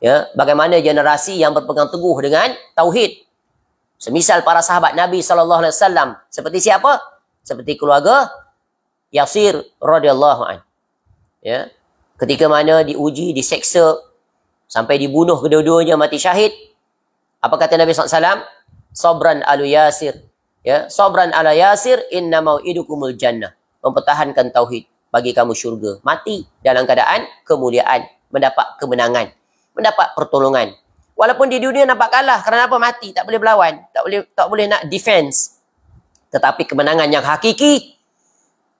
Ya, bagaimana generasi yang berpegang teguh dengan tauhid. Semisal para sahabat Nabi SAW. Seperti siapa? Seperti keluarga Yasir radhiyallahu anhu. Ya. Ketika mana diuji, diseksa, sampai dibunuh kedua-duanya mati syahid. Apa kata Nabi SAW? Sabran alu Yasir. Ya, sabran ala Yasir inna mau'idukumul jannah. Mempertahankan tauhid bagi kamu syurga. Mati dalam keadaan kemuliaan, mendapat kemenangan, mendapat pertolongan. Walaupun di dunia nampak kalah, kerana apa? Mati, tak boleh berlawan, tak boleh nak defense. Tetapi kemenangan yang hakiki,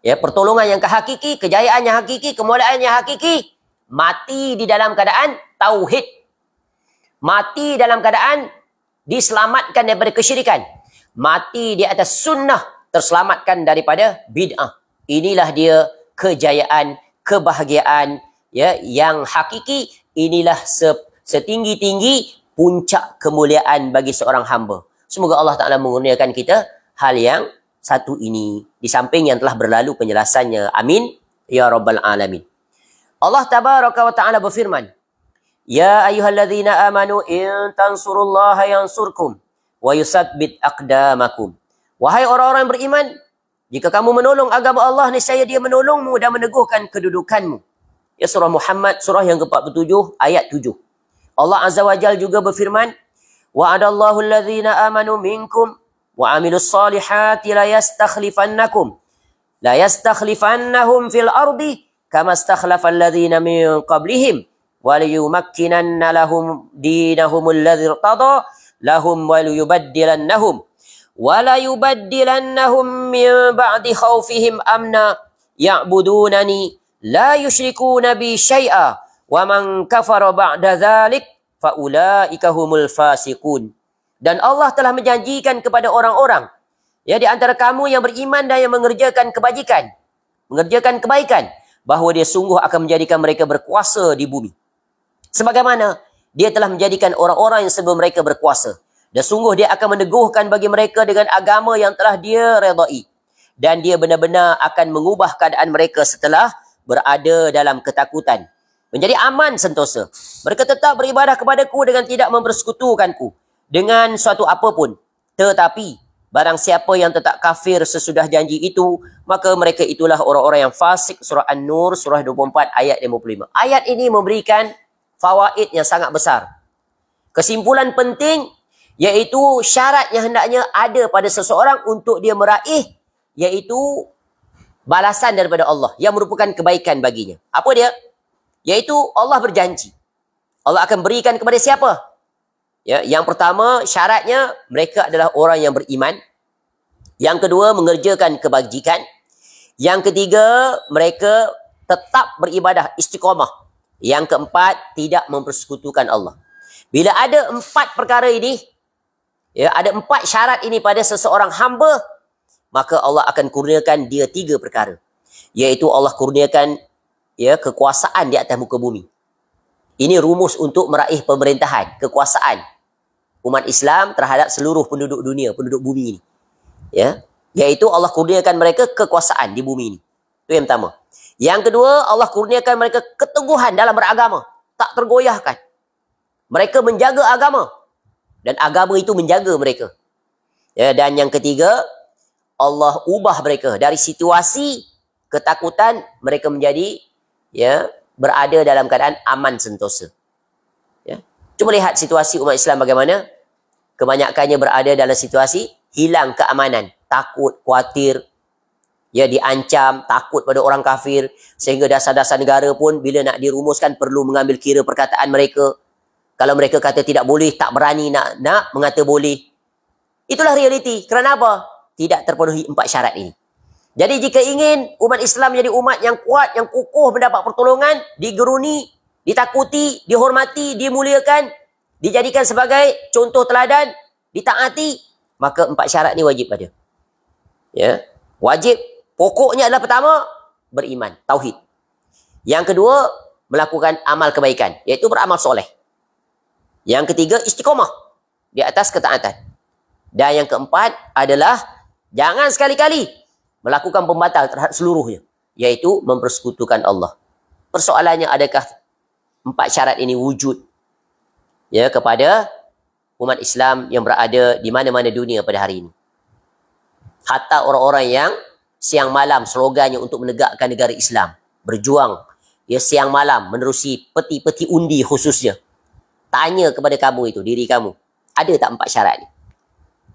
ya, pertolongan yang hakiki, kejayaan yang hakiki, kemuliaan yang hakiki, mati di dalam keadaan tauhid. Mati dalam keadaan diselamatkan daripada kesyirikan. Mati di atas sunnah, terselamatkan daripada bid'ah. Inilah dia kejayaan, kebahagiaan ya, yang hakiki. Inilah setinggi-tinggi puncak kemuliaan bagi seorang hamba. Semoga Allah Ta'ala mengurniakan kita hal yang satu ini, di samping yang telah berlalu penjelasannya. Amin ya rabbal alamin. Allah tabaraka wa ta'ala berfirman, ya ayyuhalladzina amanu in tansurullaha yansurkum wa yusabbit aqdamakum. Wahai orang-orang yang beriman, jika kamu menolong agama Allah, niscaya Dia menolongmu dan meneguhkan kedudukanmu. Ya, surah Muhammad, surah yang ke-47 ayat 7. Allah Azza wa Jalla juga berfirman, wa'adallahu alladhina amanu minkum wa amilus salihati la yastakhlifannahum fil ardi kama istakhlafal ladzina min qablihim wa liyumakkinanna lahum dinahum alladzi irtada lahum wa layubaddilannahum min ba'di khawfihim amna ya'budunani la yusyrikuna bi syai'a wa man kafara ba'da dzalik fa ulaika humul fasiqun. Dan Allah telah menjanjikan kepada orang-orang ya di antara kamu yang beriman dan yang mengerjakan kebajikan, mengerjakan kebaikan, bahawa Dia sungguh akan menjadikan mereka berkuasa di bumi sebagaimana Dia telah menjadikan orang-orang yang sebelum mereka berkuasa. Dan sungguh Dia akan meneguhkan bagi mereka dengan agama yang telah Dia redai. Dan Dia benar-benar akan mengubah keadaan mereka setelah berada dalam ketakutan menjadi aman sentosa. Mereka tetap beribadah kepadaku dengan tidak mempersekutukanku dengan suatu apapun. Tetapi barang siapa yang tetap kafir sesudah janji itu, maka mereka itulah orang-orang yang fasik. Surah An-Nur, surah 24 ayat 55. Ayat ini memberikan fawaid yang sangat besar. Kesimpulan penting, iaitu syarat yang hendaknya ada pada seseorang untuk dia meraih, iaitu balasan daripada Allah yang merupakan kebaikan baginya. Apa dia? Iaitu Allah berjanji. Allah akan berikan kepada siapa? Ya, yang pertama, syaratnya mereka adalah orang yang beriman. Yang kedua, mengerjakan kebajikan. Yang ketiga, mereka tetap beribadah istiqamah. Yang keempat, tidak mempersekutukan Allah. Bila ada 4 perkara ini, ya, ada 4 syarat ini pada seseorang hamba, maka Allah akan kurniakan dia 3 perkara. Iaitu Allah kurniakan ya kekuasaan di atas muka bumi. Ini rumus untuk meraih pemerintahan, kekuasaan umat Islam terhadap seluruh penduduk dunia, penduduk bumi ini. Ya, iaitu Allah kurniakan mereka kekuasaan di bumi ini. Itu yang pertama. Yang kedua, Allah kurniakan mereka keteguhan dalam beragama, tak tergoyahkan. Mereka menjaga agama dan agama itu menjaga mereka. Ya, dan yang ketiga, Allah ubah mereka dari situasi ketakutan, mereka menjadi ya berada dalam keadaan aman sentosa. Ya. Cuma lihat situasi umat Islam bagaimana. Kebanyakannya berada dalam situasi hilang keamanan, takut, khawatir, ya diancam, takut pada orang kafir, sehingga dasar-dasar negara pun bila nak dirumuskan perlu mengambil kira perkataan mereka. Kalau mereka kata tidak boleh, tak berani nak mengata boleh. Itulah realiti. Kerana apa? Tidak terpenuhi 4 syarat ini. Jadi jika ingin umat Islam menjadi umat yang kuat, yang kukuh mendapat pertolongan, digeruni, ditakuti, dihormati, dimuliakan, dijadikan sebagai contoh teladan, ditaati, maka 4 syarat ni wajib pada. Ya, wajib. Pokoknya adalah pertama, beriman, tauhid. Yang kedua, melakukan amal kebaikan, iaitu beramal soleh. Yang ketiga, istiqamah di atas ketaatan. Dan yang keempat adalah jangan sekali-kali melakukan pembatal terhadap seluruhnya, iaitu mempersekutukan Allah. Persoalannya, adakah 4 syarat ini wujud ya kepada umat Islam yang berada di mana-mana dunia pada hari ini? Hatta orang-orang yang siang malam slogannya untuk menegakkan negara Islam, berjuang ya siang malam menerusi peti-peti undi khususnya. Tanya kepada kamu itu, diri kamu, ada tak 4 syarat ni?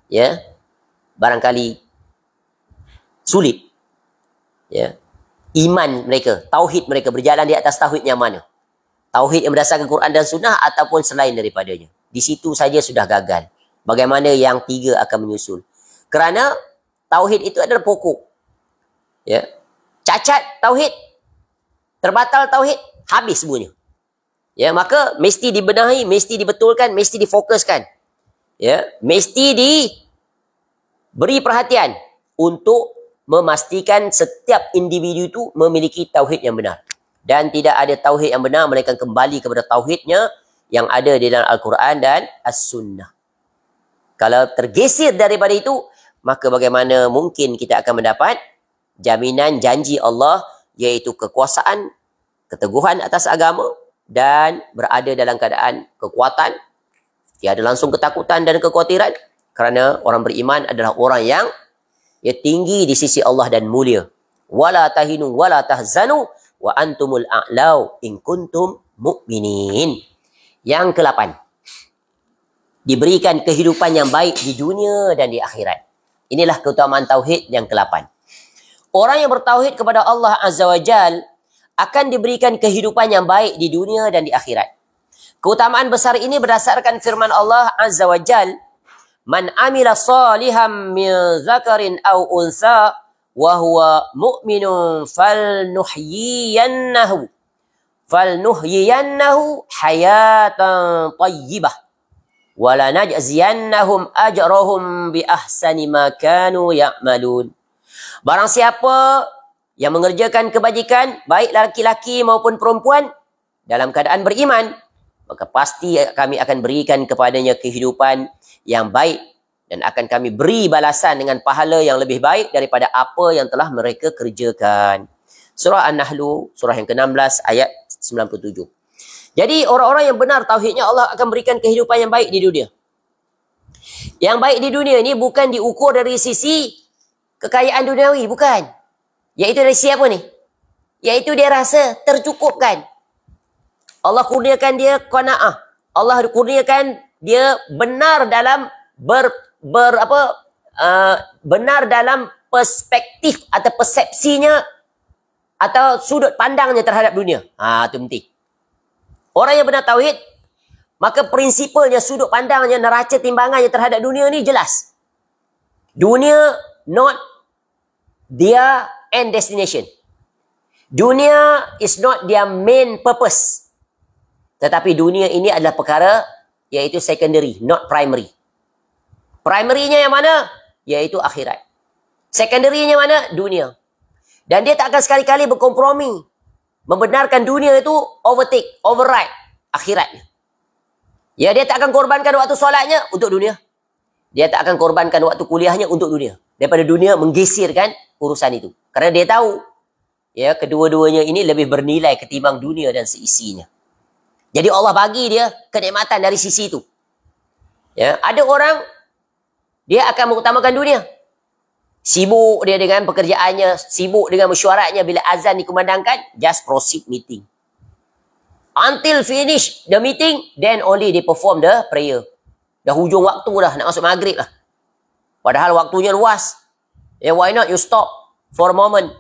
Ya, barangkali sulit. Ya, iman mereka, tauhid mereka berjalan di atas tauhid yang mana? Tauhid yang berdasarkan Quran dan Sunnah ataupun selain daripadanya? Di situ saja sudah gagal. Bagaimana yang 3 akan menyusul? Kerana tauhid itu adalah pokok. Ya, cacat tauhid, terbatal tauhid, habis semuanya. Ya, maka mesti dibenahi, mesti dibetulkan, mesti difokuskan. Ya, mesti diberi perhatian untuk memastikan setiap individu itu memiliki tauhid yang benar. Dan tidak ada tauhid yang benar melainkan kembali kepada tauhidnya yang ada di dalam Al-Quran dan As-Sunnah. Kalau tergeser daripada itu, maka bagaimana mungkin kita akan mendapat jaminan janji Allah, iaitu kekuasaan, keteguhan atas agama, dan berada dalam keadaan kekuatan, tiada langsung ketakutan dan kekhawatiran, kerana orang beriman adalah orang yang tinggi di sisi Allah dan mulia. Wala tahinu wala tahzanu wa antumul a'lau in kuntum mu'minin. Yang ke-8, diberikan kehidupan yang baik di dunia dan di akhirat. Inilah keutamaan tauhid yang ke-8. Orang yang bertauhid kepada Allah Azza wa Jal akan diberikan kehidupan yang baik di dunia dan di akhirat. Keutamaan besar ini berdasarkan firman Allah Azza wa Jal, "Man amila salihan min zakarin aw unsa wa huwa mu'minun falnuhyiyannahu hayatan tayyibah wa lanajziyannahum ajrahum bi ahsani ma kanu ya'malun." Barang siapa yang mengerjakan kebajikan, baik laki-laki maupun perempuan, dalam keadaan beriman, maka pasti kami akan berikan kepadanya kehidupan yang baik dan akan kami beri balasan dengan pahala yang lebih baik daripada apa yang telah mereka kerjakan. Surah An-Nahl, surah yang ke-16 ayat 97. Jadi orang-orang yang benar tauhidnya, Allah akan berikan kehidupan yang baik di dunia. Yang baik di dunia ini bukan diukur dari sisi kekayaan duniawi, bukan. Iaitu dari siapa ni? Iaitu dia rasa tercukupkan. Allah kurniakan dia qanaah. Allah kurniakan dia benar dalam benar dalam perspektif atau persepsinya atau sudut pandangnya terhadap dunia. Itu penting. Orang yang benar tauhid, maka prinsipalnya, sudut pandangnya, neraca timbangannya terhadap dunia ni jelas. Dunia not their end destination. Dunia is not their main purpose. Tetapi dunia ini adalah perkara iaitu secondary, not primary. Primary-nya yang mana? Iaitu akhirat. Secondary-nya mana? Dunia. Dan dia tak akan sekali-kali berkompromi membenarkan dunia itu override akhiratnya. Ya, dia tak akan korbankan waktu solatnya untuk dunia. Dia tak akan korbankan waktu kuliahnya untuk dunia. Daripada dunia menggesirkan urusan itu. Kerana dia tahu, ya, kedua-duanya ini lebih bernilai ketimbang dunia dan seisinya. Jadi Allah bagi dia kenikmatan dari sisi itu. Ya, ada orang dia akan mengutamakan dunia. Sibuk dia dengan pekerjaannya, sibuk dengan mesyuaratnya. Bila azan dikumandangkan, just proceed meeting. Until finish the meeting, then only they perform the prayer. Dah hujung waktu dah, nak masuk maghrib lah. Padahal waktunya luas. Ya, why not you stop for a moment,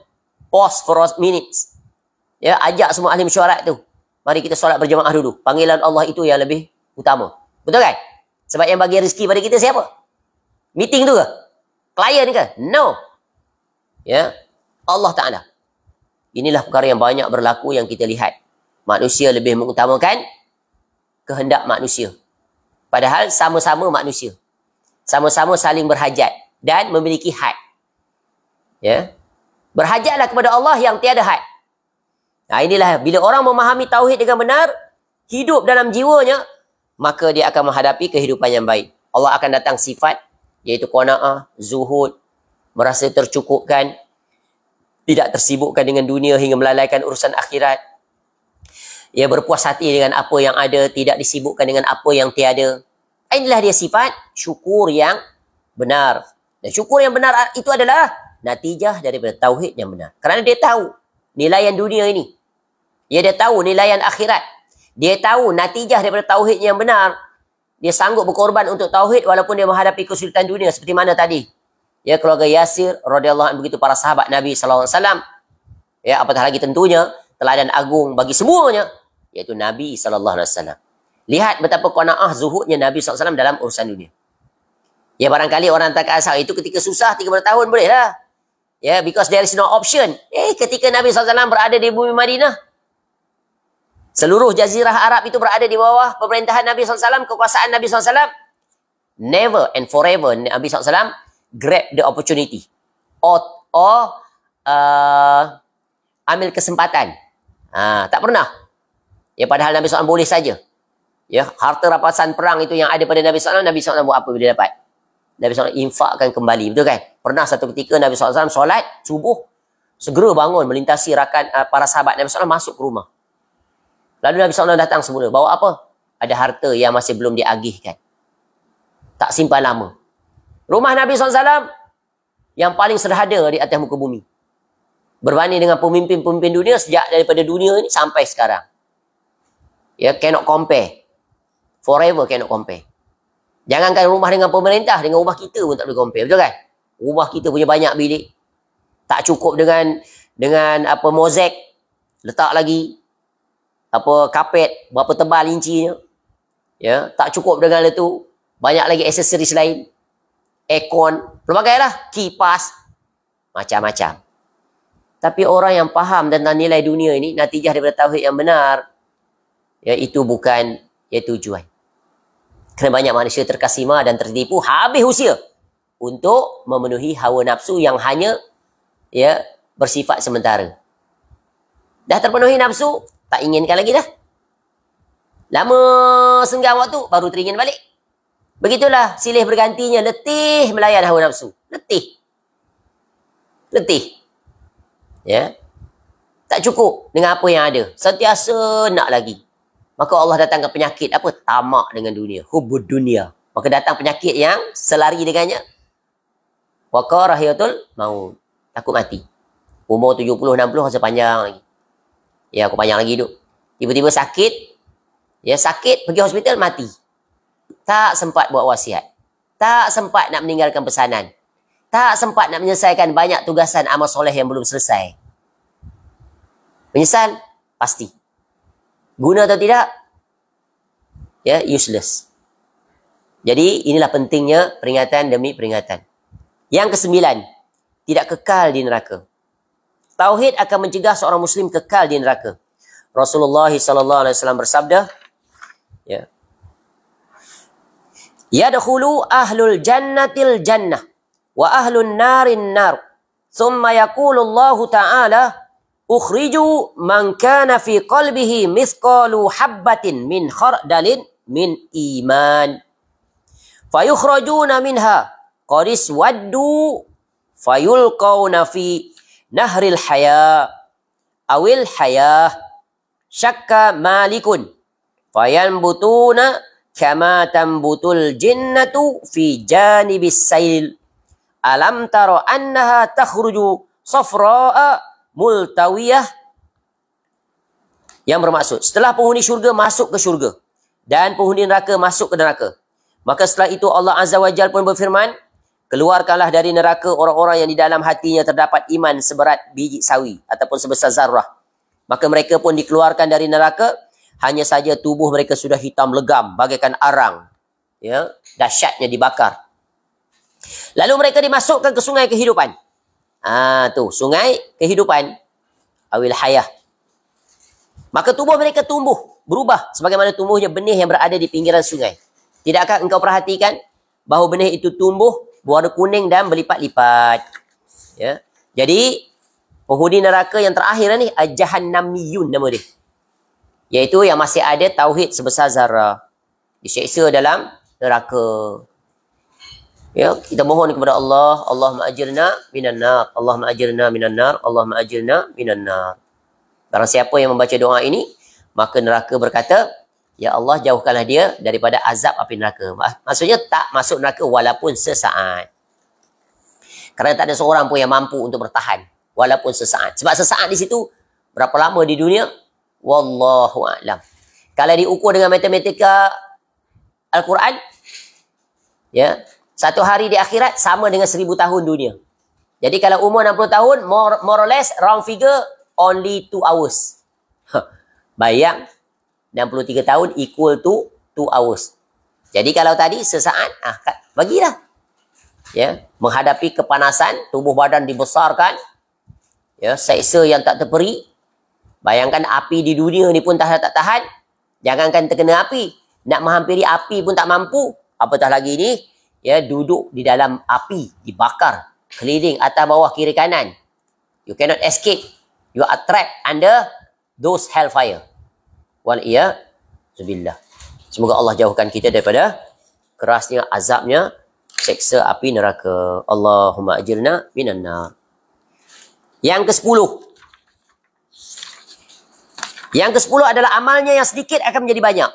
pause for a minute. Ya, ajak semua ahli mesyuarat tu. Mari kita solat berjamaah dulu. Panggilan Allah itu yang lebih utama. Betul kan? Sebab yang bagi rezeki pada kita siapa? Meeting tu ke? Klien ke? No. Ya, Allah Ta'ala. Inilah perkara yang banyak berlaku yang kita lihat. Manusia lebih mengutamakan kehendak manusia. Padahal sama-sama manusia. Sama-sama saling berhajat dan memiliki had. Ya. Berhajatlah kepada Allah yang tiada had. Nah, inilah bila orang memahami tauhid dengan benar, hidup dalam jiwanya, maka dia akan menghadapi kehidupan yang baik. Allah akan datang sifat iaitu qanaah, zuhud, merasa tercukupkan, tidak tersibukkan dengan dunia hingga melalaikan urusan akhirat. Ia berpuas hati dengan apa yang ada, tidak disibukkan dengan apa yang tiada. Inilah dia sifat syukur yang benar. Dan syukur yang benar itu adalah natijah daripada tauhid yang benar. Kerana dia tahu nilaian dunia ini. Dia tahu nilaian akhirat. Dia tahu natijah daripada tauhid yang benar. Dia sanggup berkorban untuk tauhid walaupun dia menghadapi kesulitan dunia. Seperti mana tadi? Ya, keluarga Yasir radhiyallahu anhu, begitu para sahabat Nabi SAW. Ya, apatah lagi tentunya teladan agung bagi semuanya, iaitu Nabi SAW. Lihat betapa qanaah zuhudnya Nabi SAW dalam urusan dunia. Ya, barangkali orang tak asal itu ketika susah 30 tahun boleh lah. Ya, because there is no option. Ketika Nabi SAW berada di bumi Madinah, seluruh jazirah Arab itu berada di bawah pemerintahan Nabi SAW, kekuasaan Nabi SAW. Never and forever Nabi SAW grab the opportunity. Ambil kesempatan. Tak pernah. Ya, padahal Nabi SAW boleh saja. Ya, harta rampasan perang itu yang ada pada Nabi SAW, Nabi SAW buat apa bila dapat? Nabi SAW infakkan kembali. Betul kan? Pernah satu ketika Nabi SAW solat subuh, segera bangun melintasi para sahabat Nabi SAW masuk ke rumah. Lalu Nabi SAW datang semula. Bawa apa? Ada harta yang masih belum diagihkan. Tak simpan lama. Rumah Nabi SAW yang paling sederhana di atas muka bumi. Berbanding dengan pemimpin-pemimpin dunia sejak daripada dunia ini sampai sekarang. Ya, cannot compare. Forever cannot compare. Jangankan rumah dengan pemerintah, dengan rumah kita pun tak boleh compare. Betul kan? Rumah kita punya banyak bilik. Tak cukup dengan apa mozaik. Letak lagi apa kapet, berapa tebal incinya. Ya, tak cukup dengan itu. Banyak lagi aksesoris lain. Aircon, pelbagai lah. Kipas. Macam-macam. Tapi orang yang faham tentang nilai dunia ini, natijah daripada tauhid yang benar, ya, itu bukan ya tujuan. Kerana banyak manusia terkesima dan tertipu habis usia untuk memenuhi hawa nafsu yang hanya ya bersifat sementara. Dah terpenuhi nafsu, tak inginkan lagi dah. Lama senggang waktu, baru teringin balik. Begitulah silih bergantinya, letih melayan hawa nafsu. Letih. Letih. Ya. Tak cukup dengan apa yang ada. Sentiasa nak lagi. Maka Allah datangkan penyakit apa? Tamak dengan dunia. Hubud dunia. Maka datang penyakit yang selari dengannya. Waqarahiyatul maut. Takut mati. Umur 70-60 rasa panjang lagi. Ya, aku panjang lagi hidup. Tiba-tiba sakit. Ya, sakit. Pergi hospital, mati. Tak sempat buat wasiat. Tak sempat nak meninggalkan pesanan. Tak sempat nak menyelesaikan banyak tugasan amal soleh yang belum selesai. Menyesal? Pasti. Guna atau tidak? Ya, useless. Jadi, inilah pentingnya peringatan demi peringatan. Yang kesembilan, tidak kekal di neraka. Tauhid akan mencegah seorang Muslim kekal di neraka. Rasulullah SAW bersabda, ya, yadkhulu ahlul jannatil jannah wa ahlun narin nar. Thumma yaqulu Allah Ta'ala, ukhriju man kana fi qalbihi mithqalu habbatin min khardalin min iman. Fayukhrajuna minha qadis waddu fayulqawna fi nahril haya awil haya syakka malikun fayanbutuna kama tambutul jinnatu fi janibis sail. Alam tara annaha takhruju safra'a multawiyah, yang bermaksud setelah penghuni syurga masuk ke syurga dan penghuni neraka masuk ke neraka, maka setelah itu Allah Azza wa Jalla pun berfirman, keluarkanlah dari neraka orang-orang yang di dalam hatinya terdapat iman seberat biji sawi ataupun sebesar zarrah. Maka mereka pun dikeluarkan dari neraka, hanya saja tubuh mereka sudah hitam legam bagaikan arang, ya, dahsyatnya dibakar. Lalu mereka dimasukkan ke sungai kehidupan. Tu sungai kehidupan, awil hayah. Maka tubuh mereka tumbuh, berubah sebagaimana tumbuhnya benih yang berada di pinggiran sungai. Tidakkah engkau perhatikan bahawa benih itu tumbuh berwarna kuning dan berlipat-lipat? Ya. Jadi penghuni neraka yang terakhir ni Jahannamiyun nama dia. Iaitu yang masih ada tauhid sebesar zarah, diseksa dalam neraka. Ya, kita mohon kepada Allah, Allahumma ajirna minan nar, Allahumma ajirna minan nar, Allahumma ajirna minan nar. Barang siapa yang membaca doa ini, maka neraka berkata, ya Allah, jauhkanlah dia daripada azab api neraka. Maksudnya tak masuk neraka walaupun sesaat. Kerana tak ada seorang pun yang mampu untuk bertahan walaupun sesaat. Sebab sesaat di situ berapa lama di dunia? Wallahu a'lam. Kalau diukur dengan matematika Al-Quran, ya, satu hari di akhirat sama dengan 1000 tahun dunia. Jadi kalau umur 60 tahun, more or less, round figure, only 2 hours. Bayang, 63 tahun equal to 2 hours. Jadi kalau tadi sesaat, bagilah. Ya, menghadapi kepanasan, tubuh badan dibesarkan, ya, seksa yang tak terperi. Bayangkan api di dunia ni pun tak tahan. Jangankan terkena api, nak menghampiri api pun tak mampu. Apatah lagi ni, ya, duduk di dalam api, dibakar, keliling, atas bawah, kiri kanan. You cannot escape. You are trapped under those hellfire. Wal'iyadzubillah. Semoga Allah jauhkan kita daripada kerasnya azabnya seksa api neraka. Allahumma ajirna minan nar. Yang ke-10. Yang ke-10 adalah amalnya yang sedikit akan menjadi banyak.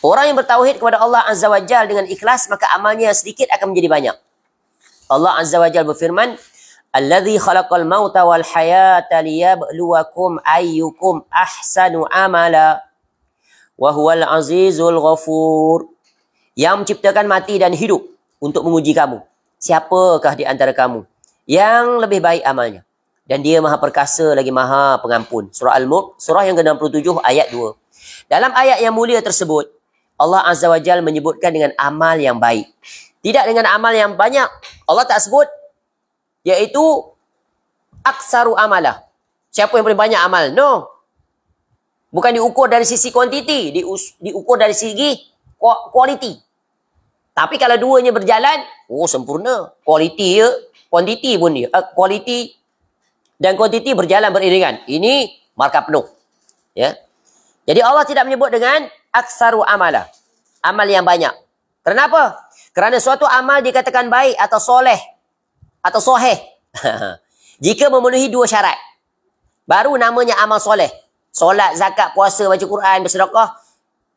Orang yang bertauhid kepada Allah Azza wa Jalla dengan ikhlas, maka amalnya yang sedikit akan menjadi banyak. Allah Azza wa Jalla berfirman, "Allazi khalaqal mauta wal hayata liyabluwakum ayyukum ahsanu amala wa huwal azizul ghafur." Yang menciptakan mati dan hidup untuk menguji kamu. Siapakah di antara kamu yang lebih baik amalnya? Dan dia maha perkasa lagi maha pengampun. Surah Al-Mulk, surah yang ke-67 ayat 2. Dalam ayat yang mulia tersebut, Allah Azza wa Jalla menyebutkan dengan amal yang baik. Tidak dengan amal yang banyak. Allah tak sebut, iaitu aksaru amalah. Siapa yang paling banyak amal? No. Bukan diukur dari sisi kuantiti, diukur dari segi quality. Tapi kalau duanya berjalan, oh sempurna. Quality ya, quantity pun dia. Quality dan kuantiti berjalan beriringan. Ini markah penuh. Ya. Jadi Allah tidak menyebut dengan aksaru amalah. Amal yang banyak. Kenapa? Kerana suatu amal dikatakan baik atau soleh atau soheh jika memenuhi 2 syarat. Baru namanya amal soleh. Solat, zakat, puasa, baca Quran, bersedekah.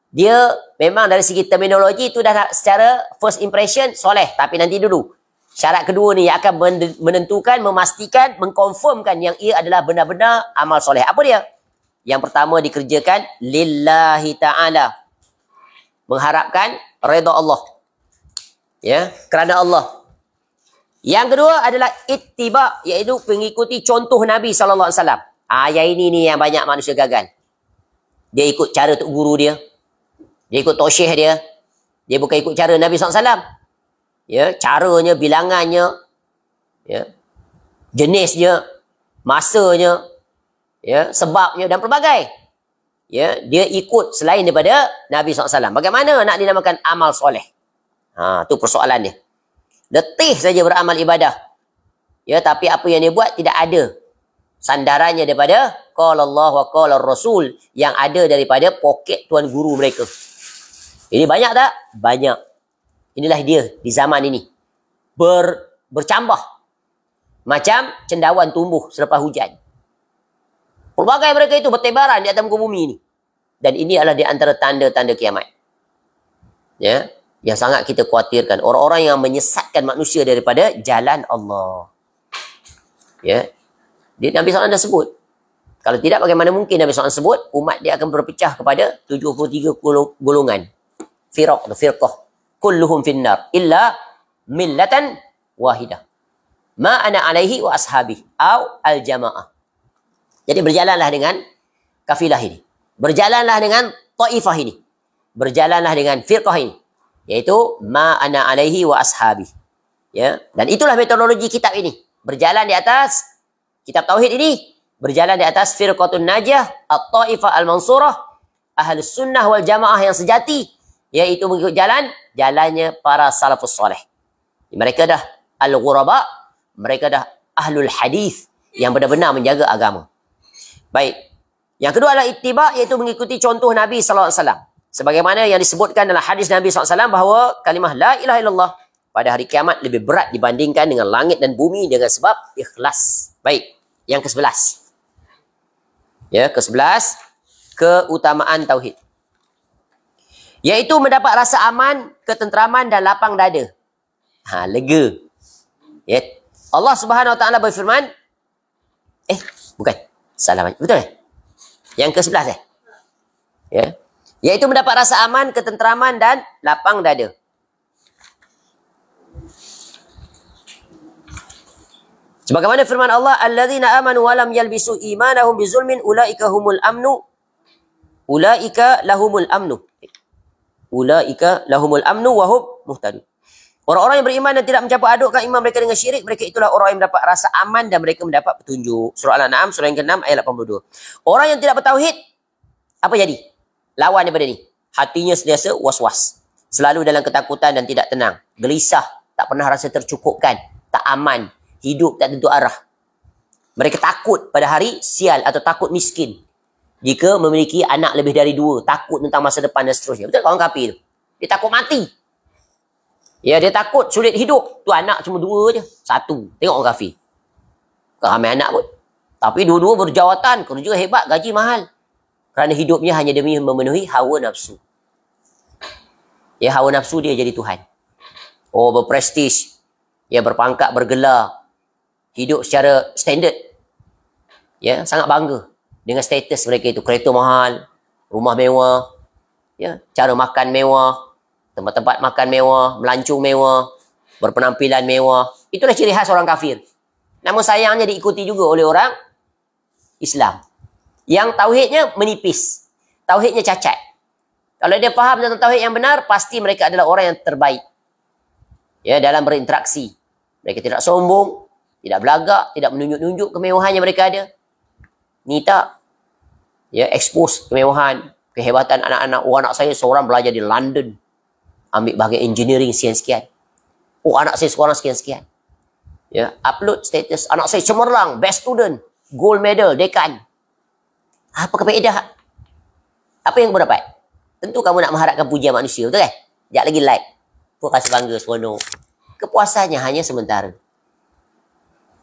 Dia memang dari segi terminologi itu dah secara first impression soleh. Tapi nanti dulu. Syarat kedua ni yang akan menentukan, memastikan, mengkonfirmkan yang ia adalah benar-benar amal soleh. Apa dia? Yang pertama dikerjakan lillahi ta'ala. Mengharapkan redha Allah. Ya, kerana Allah. Yang kedua adalah ittiba, iaitu mengikuti contoh Nabi SAW. Yang ini ni yang banyak manusia gagal. Dia ikut cara tok guru dia. Dia ikut tosyih dia. Dia bukan ikut cara Nabi SAW. Ya, caranya, bilangannya, ya, jenisnya, masanya, ya, sebabnya dan pelbagai. Ya, dia ikut selain daripada Nabi SAW. Bagaimana nak dinamakan amal soleh? Tu persoalan dia. Letih saja beramal ibadah. Ya, tapi apa yang dia buat tidak ada sandarannya daripada qala Allah wa qala Rasul yang ada daripada poket tuan guru mereka. Ini banyak tak? Banyak. Inilah dia di zaman ini. Bercambah. Macam cendawan tumbuh selepas hujan. Pelbagai mereka itu bertebaran di atas muka bumi ini. Dan ini adalah di antara tanda-tanda kiamat. Ya, yang sangat kita khawatirkan. Orang-orang yang menyesatkan manusia daripada jalan Allah. Ya. Nabi SAW dah sebut. Kalau tidak, bagaimana mungkin Nabi SAW sebut umat dia akan berpecah kepada 73 golongan. Firqah. Kulluhum finnar illa millatan wahidah. Ma ana alaihi wa ashabi au al-jamaah. Jadi berjalanlah dengan kafilah ini. Berjalanlah dengan taifah ini. Berjalanlah dengan firqah ini. Yaitu ma ana alaihi wa ashabi. Ya, dan itulah metodologi kitab ini. Berjalan di atas kitab tauhid ini, berjalan di atas firqatun najah, at-taifah al-mansurah, ahlus sunnah wal jamaah yang sejati, yaitu mengikut jalannya para salafus soleh. Mereka dah al-ghuraba, mereka dah ahlul hadis yang benar-benar menjaga agama. Baik. Yang kedua adalah ittiba, iaitu mengikuti contoh Nabi SAW. Sebagaimana yang disebutkan dalam hadis Nabi SAW bahawa kalimah la ilaha illallah pada hari kiamat lebih berat dibandingkan dengan langit dan bumi dengan sebab ikhlas. Baik. Yang ke-11. Ya, ke-11, keutamaan tauhid. Iaitu mendapat rasa aman, ketenteraman dan lapang dada. Lega. Ya. Allah Subhanahu Wa Taala berfirman, bukan. Salah. Betul eh? Yang ke-11 Ya. Iaitu mendapat rasa aman, ketenteraman dan lapang dada. Sebagaimana firman Allah, alladzina amanu wa lam yalbisu imanahum bizulmin ulaika humul amnu. Ulaika lahumul amnu. Ulaika lahumul amnu wa hum muhtadun. Orang-orang yang beriman dan tidak mencampur adukkan iman mereka dengan syirik, mereka itulah orang yang mendapat rasa aman dan mereka mendapat petunjuk. Surah Al-An'am, surah yang ke-6 ayat 82. Orang yang tidak bertauhid, apa jadi? Lawan daripada ni. Hatinya sentiasa was-was. Selalu dalam ketakutan dan tidak tenang. Gelisah, tak pernah rasa tercukupkan, tak aman, hidup tak tentu arah. Mereka takut pada hari sial atau takut miskin. Jika memiliki anak lebih dari 2, takut tentang masa depan dan seterusnya. Betul kawan kafir tu? Dia takut mati. Ya, dia takut sulit hidup. Tu anak cuma 2 je. 1. Tengok orang kafir. Tak ramai anak pun. Tapi dua-dua berjawatan, kerja hebat, gaji mahal. Kerana hidupnya hanya demi memenuhi hawa nafsu. Ya, hawa nafsu dia jadi Tuhan. Oh, berprestis. Ya, berpangkat, bergelar. Hidup secara standard. Ya, sangat bangga dengan status mereka itu. Kereta mahal, rumah mewah, ya, cara makan mewah, tempat-tempat makan mewah, melancong mewah, berpenampilan mewah. Itulah ciri khas orang kafir. Namun sayangnya diikuti juga oleh orang Islam. Yang tauhidnya menipis. Tauhidnya cacat. Kalau dia faham tentang tauhid yang benar, pasti mereka adalah orang yang terbaik. Ya, dalam berinteraksi. Mereka tidak sombong, tidak belagak, tidak menunjuk-nunjuk kemewahannya mereka ada. Ni tak. Ya, expose kemewahan, kehebatan anak-anak. Oh, anak saya seorang belajar di London. Ambil bahagian engineering sekian-sekian. Oh, anak saya seorang sekian-sekian. Ya, upload status. Anak saya cemerlang, best student, gold medal, dekan. Apa kefaedah? Apa yang kamu dapat? Tentu kamu nak mengharapkan pujian manusia, betul kan? Sekejap lagi like. Kau rasa bangga, seronok. Kepuasannya hanya sementara.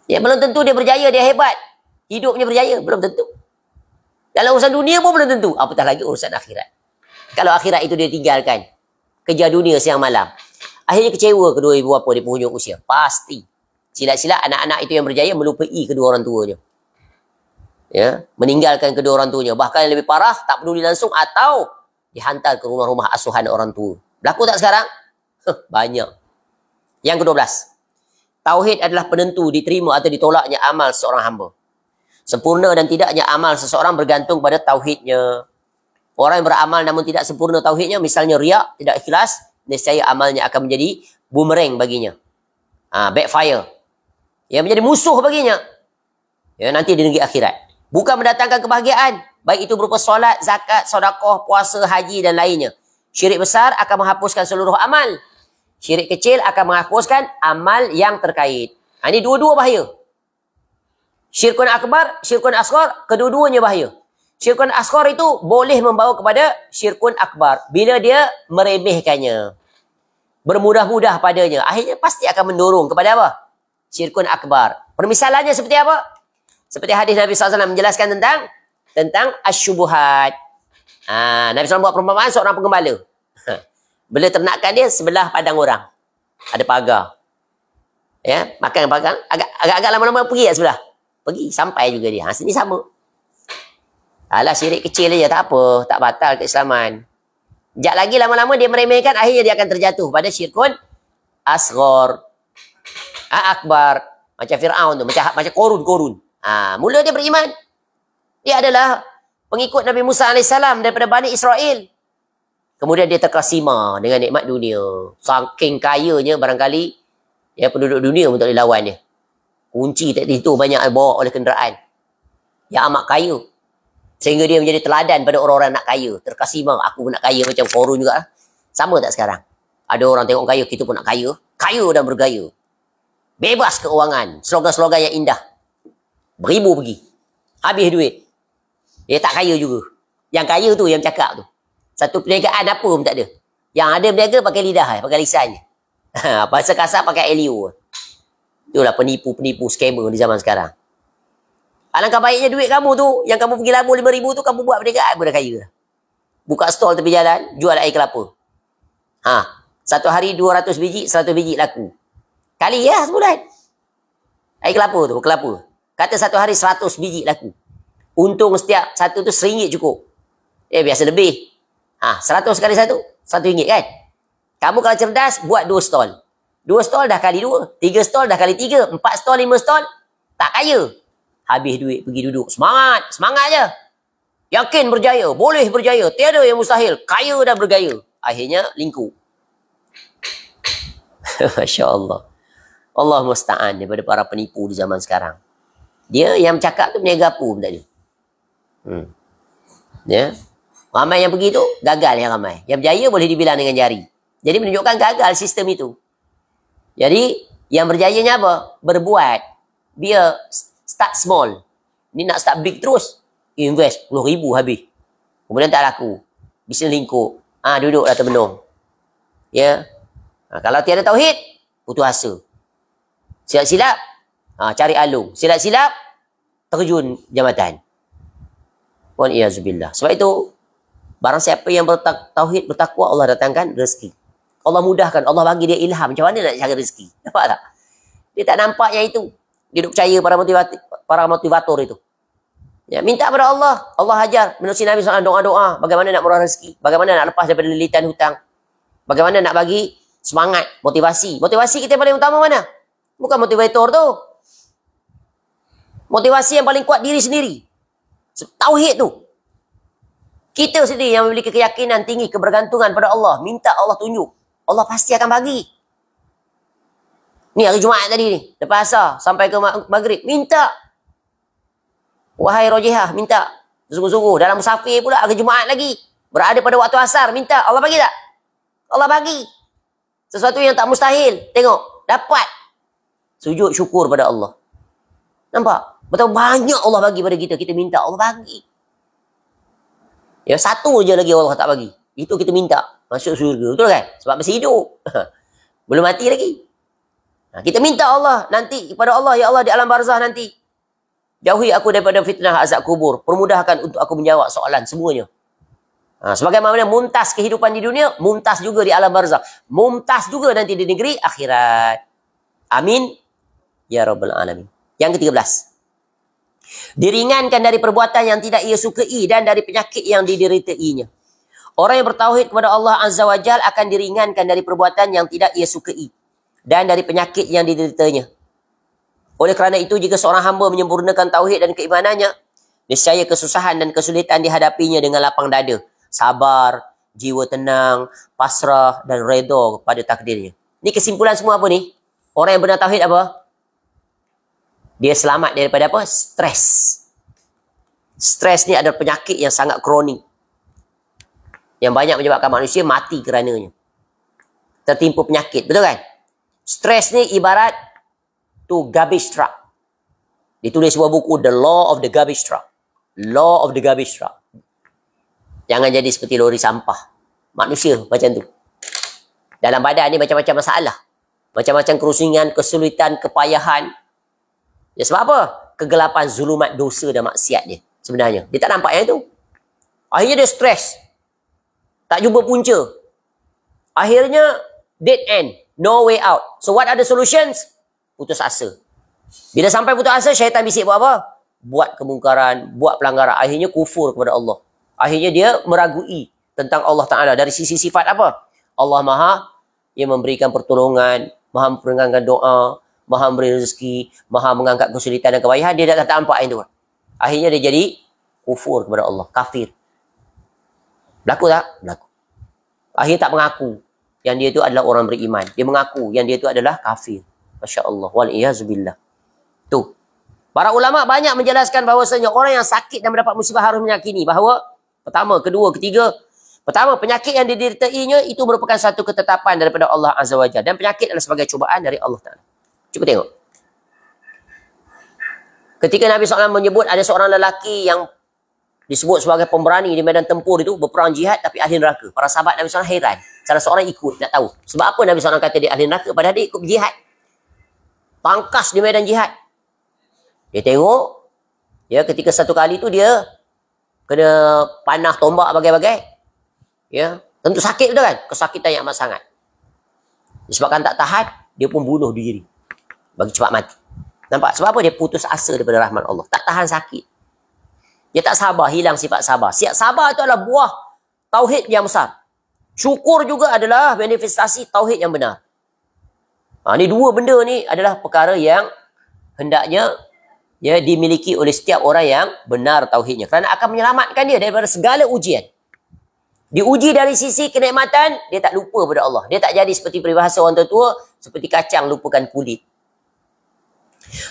Ya, belum tentu dia berjaya, dia hebat. Hidupnya berjaya, belum tentu. Dalam urusan dunia pun belum tentu. Apatah lagi urusan akhirat. Kalau akhirat itu dia tinggalkan, kejar dunia siang malam, akhirnya kecewa kedua ibu bapa di penghujung usia. Pasti. Silat-silat anak-anak itu yang berjaya melupai kedua orang tuanya. Ya, meninggalkan kedua orang tuanya. Bahkan yang lebih parah, tak peduli langsung atau dihantar ke rumah-rumah asuhan orang tua. Berlaku tak sekarang? Banyak. Yang ke-12. Tauhid adalah penentu diterima atau ditolaknya amal seorang hamba. Sempurna dan tidaknya amal seseorang bergantung pada tauhidnya. Orang yang beramal namun tidak sempurna tauhidnya, misalnya riak, tidak ikhlas, nescaya amalnya akan menjadi bumerang baginya. Backfire. Yang menjadi musuh baginya. Ya, nanti di negeri akhirat. Bukan mendatangkan kebahagiaan. Baik itu berupa solat, zakat, sedekah, puasa, haji dan lainnya. Syirik besar akan menghapuskan seluruh amal. Syirik kecil akan menghapuskan amal yang terkait. Ini dua-dua bahaya. Syirkun akbar, syirkun asghar, kedua-duanya bahaya. Syirkun asghar itu boleh membawa kepada syirkun akbar. Bila dia meremehkannya. Bermudah-mudah padanya. Akhirnya pasti akan mendorong kepada apa? Syirkun akbar. Permisalannya seperti apa? Seperti hadis Nabi SAW menjelaskan tentang asyubuhat. Nabi SAW buat perumpamaan seorang penggembala. Bela ternakan dia sebelah padang orang. Ada pagar. Ya, makan pagar. Agak-agak lama-lama pergi kat sebelah. Pergi, sampai juga dia. Sini sama. Alah, syirik kecil aja, tak apa. Tak batal keislaman. Sekejap lagi lama-lama dia meremehkan, akhirnya dia akan terjatuh pada syirkun asghar, akbar. Macam Fir'aun tu, macam Korun. Mula dia beriman. Dia adalah pengikut Nabi Musa AS daripada Bani Israel. Kemudian dia terkesima dengan nikmat dunia. Saking kayanya barangkali ya penduduk dunia pun tak boleh lawan dia. Kunci tak itu banyak bawa oleh kenderaan. Yang amat kaya. Sehingga dia menjadi teladan pada orang-orang nak kaya. Terkesima, aku pun nak kaya macam Korun juga. Sama tak sekarang? Ada orang tengok kaya, kita pun nak kaya. Kaya dan bergaya. Bebas keuangan. Slogan-slogan yang indah. Beribu pergi. Habis duit. Dia tak kaya juga. Yang kaya tu yang cakap tu. Satu perniagaan apa pun tak ada. Yang ada berniaga pakai lidah, pakai lisannya. Bahasa kasar pakai Elio. Itulah penipu-penipu scammer di zaman sekarang. Alangkah baiknya duit kamu tu, yang kamu pergi labur 5,000 tu, kamu buat perniagaan pun dah kaya. Buka stall tepi jalan, jual air kelapa. Satu hari 200 biji, 100 biji laku. Kali ya sebulan. Air kelapa tu, kelapa. Kata satu hari 100 biji laku. Untung setiap satu tu RM1 cukup. Biasa lebih. 100 kali satu, RM1 kan? Kamu kalau cerdas, buat 2 stall. 2 stall dah kali 2. 3 stall dah kali 3. 4 stall, 5 stall. Tak kaya. Habis duit, pergi duduk. Semangat. Semangat je. Yakin berjaya. Boleh berjaya. Tiada yang mustahil. Kaya dan bergaya. Akhirnya, lingkup. Masya Allah. Allah musta'an daripada para penipu di zaman sekarang. Dia yang cakap tu berniaga apa pun tak ada. Ya. Ramai yang pergi tu, gagal yang ramai. Yang berjaya boleh dibilang dengan jari. Jadi menunjukkan gagal sistem itu. Jadi, yang berjayanya apa? Berbuat. Biar start small. Ni nak start big terus. Invest RM10,000 habis. Kemudian tak laku. Bisnes lingkup. Duduklah terbenung. Ya. Kalau tiada tauhid, putus asa. Silap-silap, cari alung. Silap-silap, terjun jambatan. Waliyazubillah. Sebab itu, barang siapa yang bertauhid, bertakwa, Allah datangkan rezeki. Allah mudahkan, Allah bagi dia ilham. Macam mana nak cari rezeki? Nampak tak? Dia tak nampak yang itu. Dia duk percaya para motivator itu. Ya, minta pada Allah. Allah ajar. Menerusi Nabi SAW doa-doa. Bagaimana nak murah rezeki. Bagaimana nak lepas daripada lilitan hutang. Bagaimana nak bagi semangat, motivasi. Motivasi kita yang paling utama mana? Bukan motivator tu. Motivasi yang paling kuat diri sendiri. Tauhid tu. Kita sendiri yang memiliki keyakinan tinggi, kebergantungan pada Allah. Minta Allah tunjuk. Allah pasti akan bagi. Ni hari Jumaat tadi ni. Lepas asar sampai ke maghrib. Minta. Wahai Rojihah, minta. Sungguh-sungguh. Dalam musafir pula hari Jumaat lagi. Berada pada waktu asar. Minta. Allah bagi tak? Allah bagi. Sesuatu yang tak mustahil. Tengok. Dapat. Sujud syukur pada Allah. Nampak? Betapa banyak Allah bagi pada kita. Kita minta. Allah bagi. Ya, satu je lagi Allah tak bagi. Itu kita minta. Masuk surga. Betul kan? Sebab masih hidup. Belum mati lagi. Kita minta Allah nanti kepada Allah. Ya Allah, di alam barzah nanti. Jauhi aku daripada fitnah azab kubur. Permudahkan untuk aku menjawab soalan semuanya. Sebagaimana mumtaz kehidupan di dunia, mumtaz juga di alam barzah. Mumtaz juga nanti di negeri akhirat. Amin. Ya Rabbal Alamin. Yang ke-13. Diringankan dari perbuatan yang tidak ia sukai dan dari penyakit yang dideritainya. Orang yang bertauhid kepada Allah Azza wa Jal akan diringankan dari perbuatan yang tidak ia sukai dan dari penyakit yang dideritanya. Oleh kerana itu, jika seorang hamba menyempurnakan tauhid dan keimanannya, niscaya kesusahan dan kesulitan dihadapinya dengan lapang dada, sabar, jiwa tenang, pasrah dan redha pada takdirnya. Ni kesimpulan semua apa ni? Orang yang benar tauhid apa? Dia selamat daripada apa? Stres. Stres ni adalah penyakit yang sangat kronik. Yang banyak menyebabkan manusia mati kerananya. Tertimpa penyakit. Betul kan? Stres ni ibarat tu garbage truck. Ditulis sebuah buku, The Law of the Garbage Truck. Law of the Garbage Truck. Jangan jadi seperti lori sampah. Manusia macam tu. Dalam badan ni macam-macam masalah. Macam-macam kerusingan, kesulitan, kepayahan. Ya, sebab apa? Kegelapan, zulumat, dosa dan maksiat dia. Sebenarnya. Dia tak nampak yang itu. Akhirnya dia stres. Tak jumpa punca. Akhirnya dead end. No way out. So what are the solutions? Putus asa. Bila sampai putus asa, syaitan bisik buat apa? Buat kemungkaran, buat pelanggaran. Akhirnya kufur kepada Allah. Akhirnya dia meragui tentang Allah Ta'ala. Dari sisi sifat apa? Allah Maha yang memberikan pertolongan, Maha memperdengarkan doa, Maha memberi rezeki, Maha mengangkat kesulitan dan kebayahan. Dia tak nampak itu. Akhirnya dia jadi kufur kepada Allah. Kafir. Berlaku tak? Berlaku. Akhirnya tak mengaku yang dia itu adalah orang beriman. Dia mengaku yang dia itu adalah kafir. Masya Allah. Waliyazubillah. Tu. Para ulama banyak menjelaskan bahawasanya orang yang sakit dan mendapat musibah harus meyakini bahawa pertama, kedua, ketiga. Pertama, penyakit yang dideritainya itu merupakan satu ketetapan daripada Allah Azza wa Jalla. Dan penyakit adalah sebagai cubaan dari Allah Ta'ala. Cuba tengok. Ketika Nabi SAW menyebut ada seorang lelaki yang disebut sebagai pemberani di medan tempur itu, berperang jihad tapi ahli neraka. Para sahabat Nabi SAW heran. Salah seorang ikut, nak tahu. Sebab apa Nabi SAW kata dia ahli neraka padahal dia ikut jihad. Pangkas di medan jihad. Dia tengok, ya, ketika satu kali tu dia kena panah tombak bagai-bagai. Ya, tentu sakit betul kan? Kesakitan yang amat sangat. Disebabkan tak tahan, dia pun bunuh diri. Bagi cepat mati. Nampak? Sebab apa? Dia putus asa daripada rahmat Allah. Tak tahan sakit. Dia tak sabar, hilang sifat sabar. Sifat sabar itu adalah buah tauhid yang besar. Syukur juga adalah manifestasi tauhid yang benar. Ni dua benda ni adalah perkara yang hendaknya ya dimiliki oleh setiap orang yang benar tauhidnya. Kerana akan menyelamatkan dia daripada segala ujian. Diuji dari sisi kenikmatan, dia tak lupa pada Allah. Dia tak jadi seperti peribahasa orang tua, seperti kacang lupakan kulit.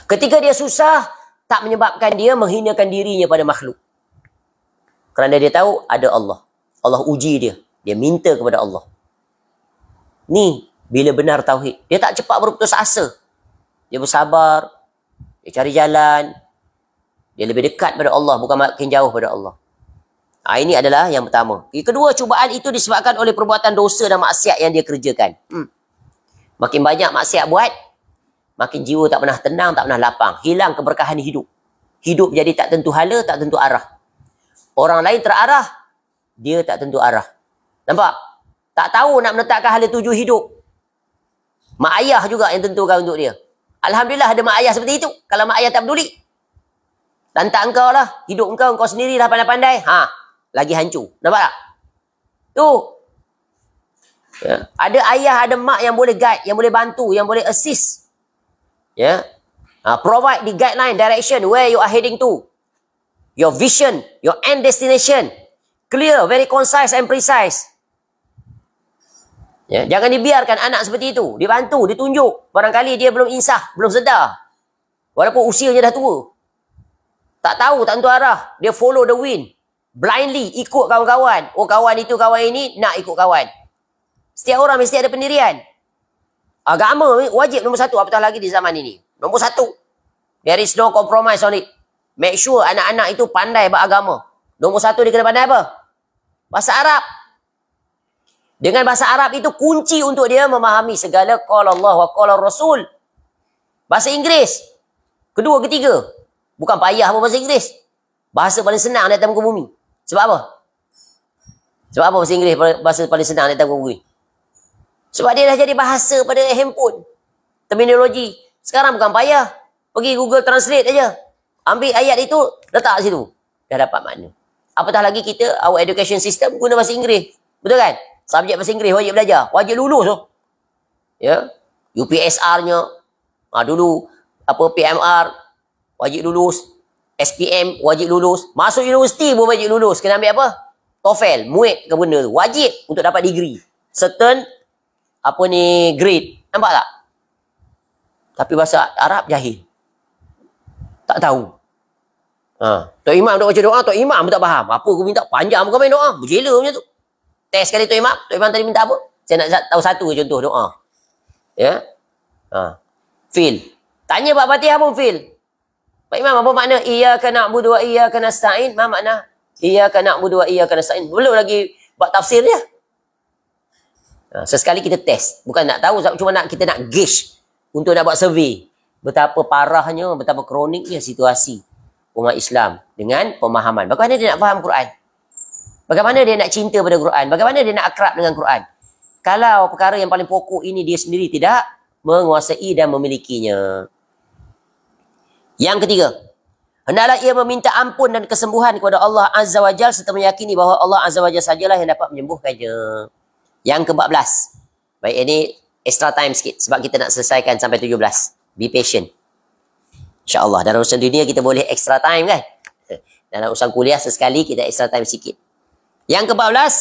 Ketika dia susah, tak menyebabkan dia menghinakan dirinya pada makhluk. Kerana dia tahu ada Allah. Allah uji dia. Dia minta kepada Allah. Ni, bila benar tauhid. Dia tak cepat berputus asa. Dia bersabar. Dia cari jalan. Dia lebih dekat pada Allah. Bukan makin jauh pada Allah. Ini adalah yang pertama. Yang kedua, cubaan itu disebabkan oleh perbuatan dosa dan maksiat yang dia kerjakan. Makin banyak maksiat buat, makin jiwa tak pernah tenang, tak pernah lapang. Hilang keberkahan hidup. Hidup jadi tak tentu hala, tak tentu arah. Orang lain terarah, dia tak tentu arah. Nampak? Tak tahu nak menetapkan hala tuju hidup. Mak ayah juga yang tentukan untuk dia. Alhamdulillah ada mak ayah seperti itu. Kalau mak ayah tak peduli, lantak engkau lah. Hidup engkau sendiri lah pandai-pandai. Lagi hancur. Nampak tak? Tu. Ya. Ada ayah, ada mak yang boleh guide, yang boleh bantu, yang boleh assist. Ya. Provide the guideline, direction, where you are heading to. Your vision, your end destination. Clear, very concise and precise. Ya. Jangan dibiarkan anak seperti itu. Dibantu, ditunjuk. Barangkali dia belum insah, belum sedar. Walaupun usianya dah tua. Tak tahu, tak tentu arah. Dia follow the wind. Blindly, ikut kawan-kawan. Oh, kawan itu, kawan ini, nak ikut kawan. Setiap orang mesti ada pendirian. Agama wajib nombor satu, apatah lagi di zaman ini. Nombor satu. There is no compromise on it. Make sure anak-anak itu pandai beragama. Nombor satu dia kena pandai apa? Bahasa Arab. Dengan bahasa Arab itu kunci untuk dia memahami segala qala Allah wa qala Rasul. Bahasa Inggeris. Kedua, ketiga. Bukan payah pun bahasa Inggeris. Bahasa paling senang di atas muka bumi. Sebab apa? Sebab apa bahasa Inggeris bahasa paling senang di atas muka bumi? Sebab dia dah jadi bahasa pada handphone. Terminologi. Sekarang bukan payah. Pergi Google Translate aja. Ambil ayat itu, letak situ. Dah dapat makna. Apatah lagi kita, our education system guna bahasa Inggeris. Betul kan? Subjek bahasa Inggeris wajib belajar. Wajib lulus tu. Ya. UPSR-nya. Dulu, PMR, wajib lulus. SPM, wajib lulus. Masuk universiti pun wajib lulus. Kena ambil apa? TOEFL, MUET ke benda tu. Wajib untuk dapat degree. Certain, grade. Nampak tak? Tapi bahasa Arab jahil. Tak tahu. Tok Imam duk baca doa, Tok Imam pun tak faham. Apa aku minta? Panjang muka main doa. Berjela macam tu. Test sekali Tok Imam. Tok Imam tadi minta apa? Saya nak tahu satu contoh doa. Ya. Fail. Tanya Pak Fatihah pun fail. Pak Imam, apa makna iyyaka na'budu wa iyyaka nasta'in? Apa makna iyyaka na'budu wa iyyaka nasta'in? Belum lagi buat tafsir dia. Sesekali kita test. Bukan nak tahu, cuma kita nak gauge. Untuk nak buat survey. Betapa parahnya, betapa kroniknya situasi umat Islam dengan pemahaman. Bagaimana dia nak faham Quran? Bagaimana dia nak cinta pada Quran? Bagaimana dia nak akrab dengan Quran? Kalau perkara yang paling pokok ini dia sendiri tidak menguasai dan memilikinya. Yang ketiga, hendaklah ia meminta ampun dan kesembuhan kepada Allah Azza wa Jalla serta meyakini bahawa Allah Azza wa Jalla sajalah yang dapat menyembuhkannya. Yang ke-14. Baik, ini extra time sikit sebab kita nak selesaikan sampai 17. Be patient. InsyaAllah. Dalam urusan dunia kita boleh extra time kan? Dalam urusan kuliah sesekali kita extra time sikit. Yang ke-14.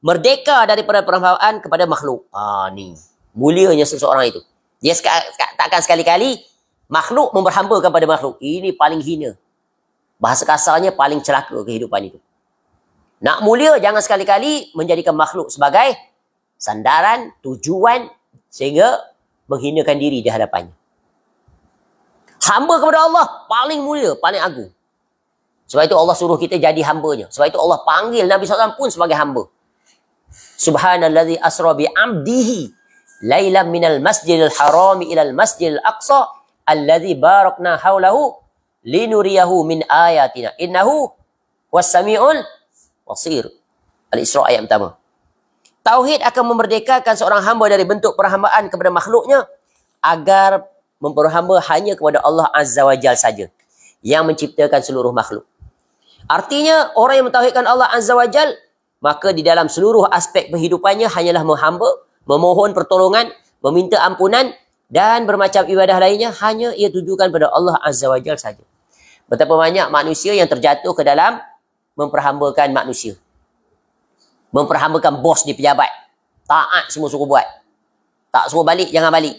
Merdeka daripada perhambaan kepada makhluk. Ni. Mulianya seseorang itu. Dia takkan sekali-kali makhluk memberhambakan pada makhluk. Ini paling hina. Bahasa kasarnya paling celaka kehidupan itu. Nak mulia jangan sekali-kali menjadikan makhluk sebagai sandaran, tujuan sehingga menghinakan diri di hadapannya. Hamba kepada Allah paling mulia, paling agung. Sebab itu Allah suruh kita jadi hambanya. Sebab itu Allah panggil Nabi SAW pun sebagai hamba. Subhanallazi asra bi'amdihi lailan minal masjidil harami ilal masjidil aqsa alladzi barakna haulahu linuriyahu min ayatina innahu wassami'ul basir. Al-Isra ayat pertama. Tauhid akan memerdekakan seorang hamba dari bentuk perhambaan kepada makhluknya agar memperhamba hanya kepada Allah Azza wa Jalla saja yang menciptakan seluruh makhluk. Artinya orang yang mentauhidkan Allah Azza wa Jalla maka di dalam seluruh aspek kehidupannya hanyalah menghamba, memohon pertolongan, meminta ampunan dan bermacam ibadah lainnya hanya ia tujukan pada Allah Azza wa Jalla saja. Betapa banyak manusia yang terjatuh ke dalam memperhambakan manusia. Memperhambakan bos di pejabat. Taat semua suruh buat. Tak suruh balik, jangan balik.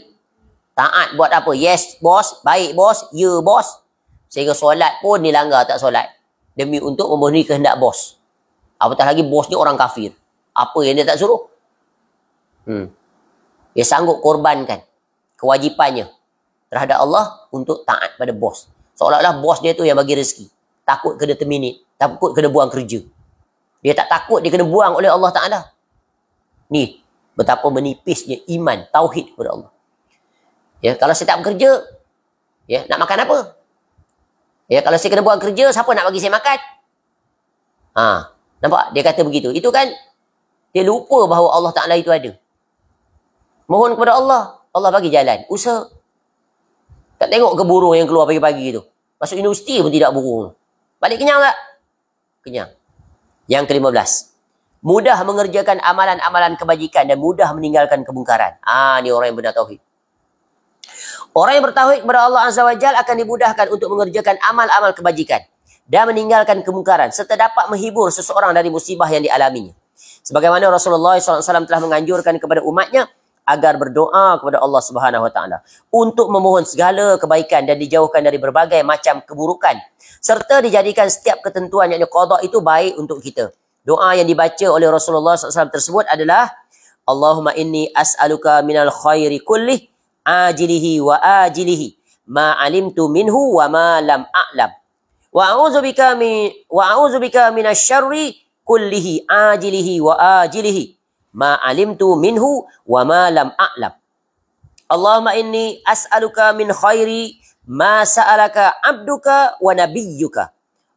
Taat buat apa? Yes, bos. Baik, bos. Ya, bos. Sehingga solat pun dilanggar tak solat. Demi untuk memenuhi kehendak bos. Apatah lagi bosnya orang kafir. Apa yang dia tak suruh? Dia sanggup korbankan kewajipannya terhadap Allah untuk taat pada bos. Seolah-olah bos dia tu yang bagi rezeki. Takut kena terminate. Takut kena buang kerja. Dia tak takut dia kena buang oleh Allah Ta'ala. Ni, betapa menipisnya iman, tauhid kepada Allah. Ya, kalau saya tak bekerja, ya, nak makan apa? Ya, kalau saya kena buat kerja, siapa nak bagi saya makan? Nampak? Dia kata begitu. Itu kan, dia lupa bahawa Allah Ta'ala itu ada. Mohon kepada Allah. Allah bagi jalan. Usaha. Tak tengok ke burung yang keluar pagi-pagi tu. Masuk universiti pun tidak burung. Balik kenyang tak? Kenyang. Yang ke-15. Mudah mengerjakan amalan-amalan kebajikan dan mudah meninggalkan kemungkaran. Ni orang yang benar tauhid. Orang yang bertauhid kepada Allah Azza wa Jalla akan dimudahkan untuk mengerjakan amal-amal kebajikan dan meninggalkan kemungkaran serta dapat menghibur seseorang dari musibah yang dialaminya. Sebagaimana Rasulullah SAW telah menganjurkan kepada umatnya agar berdoa kepada Allah Subhanahu Wa Taala untuk memohon segala kebaikan dan dijauhkan dari berbagai macam keburukan serta dijadikan setiap ketentuan yakni qada itu baik untuk kita. Doa yang dibaca oleh Rasulullah SAW tersebut adalah Allahumma inni as'aluka minal khairi kullih ajilihi wa ajilihi ma alimtu minhu wa ma lam a'lam wa a'udzubika minasyarri kullihi ajilihi wa ajilihi ma alimtu minhu wa ma lam a'lam. Allahumma inni as'aluka min khairi ma sa'alaka abduka wa nabiyyuka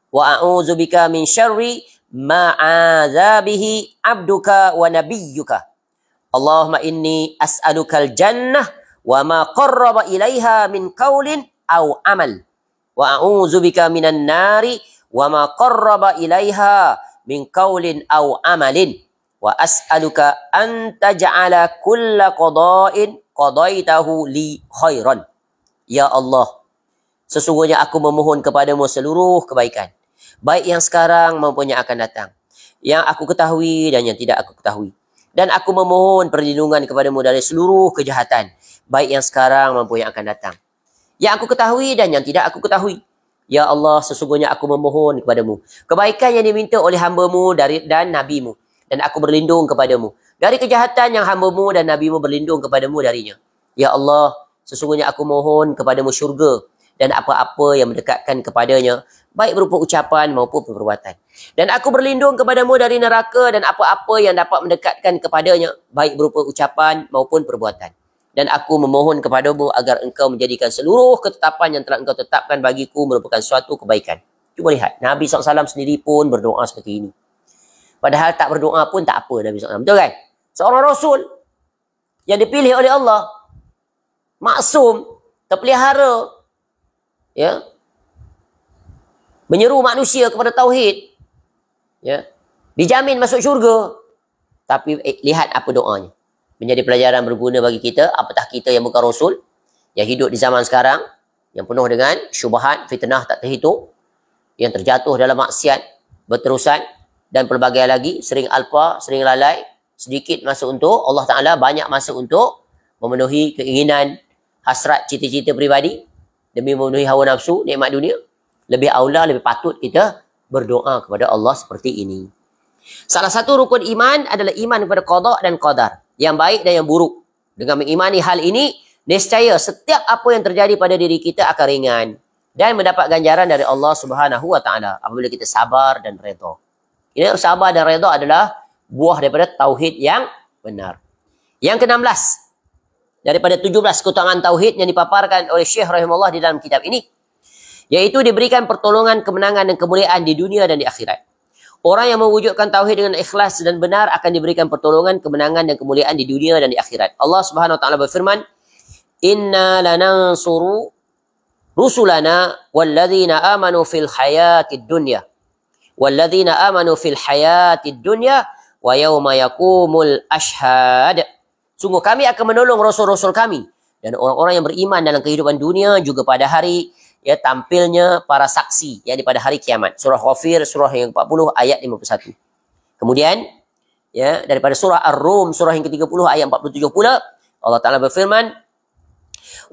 wa a'udzubika min syarri ma azabihi abduka wa nabiyyuka. Allahumma inni as'aluka al-jannah wa ma qarraba ilaiha min qaulin aw amal wa a'udzubika minan nari wa ma qarraba ilaiha min qaulin aw amalin. Wa as'aluka an taj'ala kulla qada'in qadaitahu li khairan. Ya Allah, sesungguhnya aku memohon kepadamu seluruh kebaikan, baik yang sekarang maupun yang akan datang, yang aku ketahui dan yang tidak aku ketahui. Dan aku memohon perlindungan kepadamu dari seluruh kejahatan, baik yang sekarang maupun yang akan datang, yang aku ketahui dan yang tidak aku ketahui. Ya Allah, sesungguhnya aku memohon kepadamu kebaikan yang diminta oleh hamba-Mu dan Nabi-Mu. Dan aku berlindung kepadamu dari kejahatan yang hamba-Mu dan Nabi-Mu berlindung kepadamu darinya. Ya Allah, sesungguhnya aku mohon kepadamu syurga dan apa-apa yang mendekatkan kepadanya, baik berupa ucapan maupun perbuatan. Dan aku berlindung kepadamu dari neraka dan apa-apa yang dapat mendekatkan kepadanya, baik berupa ucapan maupun perbuatan. Dan aku memohon kepadamu agar engkau menjadikan seluruh ketetapan yang telah engkau tetapkan bagiku merupakan suatu kebaikan. Cuba lihat, Nabi SAW sendiri pun berdoa seperti ini. Padahal tak berdoa pun tak apa Nabi SAW. Betul kan? Seorang Rasul yang dipilih oleh Allah, maksum, terpelihara, ya, menyeru manusia kepada tauhid, ya, dijamin masuk syurga. Tapi lihat apa doanya. Menjadi pelajaran berguna bagi kita, apatah kita yang bukan Rasul, yang hidup di zaman sekarang, yang penuh dengan syubhat, fitnah tak terhitung, yang terjatuh dalam maksiat berterusan, dan pelbagai lagi, sering alpa, sering lalai, sedikit masa untuk Allah Ta'ala, banyak masa untuk memenuhi keinginan, hasrat, cita-cita peribadi, demi memenuhi hawa nafsu, nikmat dunia. Lebih aula, lebih patut kita berdoa kepada Allah seperti ini. Salah satu rukun iman adalah iman kepada qada dan qadar, yang baik dan yang buruk. Dengan mengimani hal ini, nescaya setiap apa yang terjadi pada diri kita akan ringan dan mendapat ganjaran dari Allah Subhanahu Wa Ta'ala apabila kita sabar dan redha. Ini sabar dan redha adalah buah daripada tauhid yang benar. Yang ke-16 daripada 17 keutamaan tauhid yang dipaparkan oleh Syekh rahimahullah di dalam kitab ini, yaitu diberikan pertolongan, kemenangan dan kemuliaan di dunia dan di akhirat. Orang yang mewujudkan tauhid dengan ikhlas dan benar akan diberikan pertolongan, kemenangan dan kemuliaan di dunia dan di akhirat. Allah Subhanahu wa taala berfirman, "Inna lanansuru rusulana walladzina amanu fil hayatid dunya." Walladzina amanu fil hayatid dunya wa yauma yaqumul ashhad. Sungguh kami akan menolong rasul-rasul kami dan orang-orang yang beriman dalam kehidupan dunia juga pada hari ya tampilnya para saksi, yakni pada hari kiamat. Surah Ghafir surah yang 40 ayat 51. Kemudian ya daripada surah Ar-Rum surah yang ke-30 ayat 47 pula Allah Taala berfirman,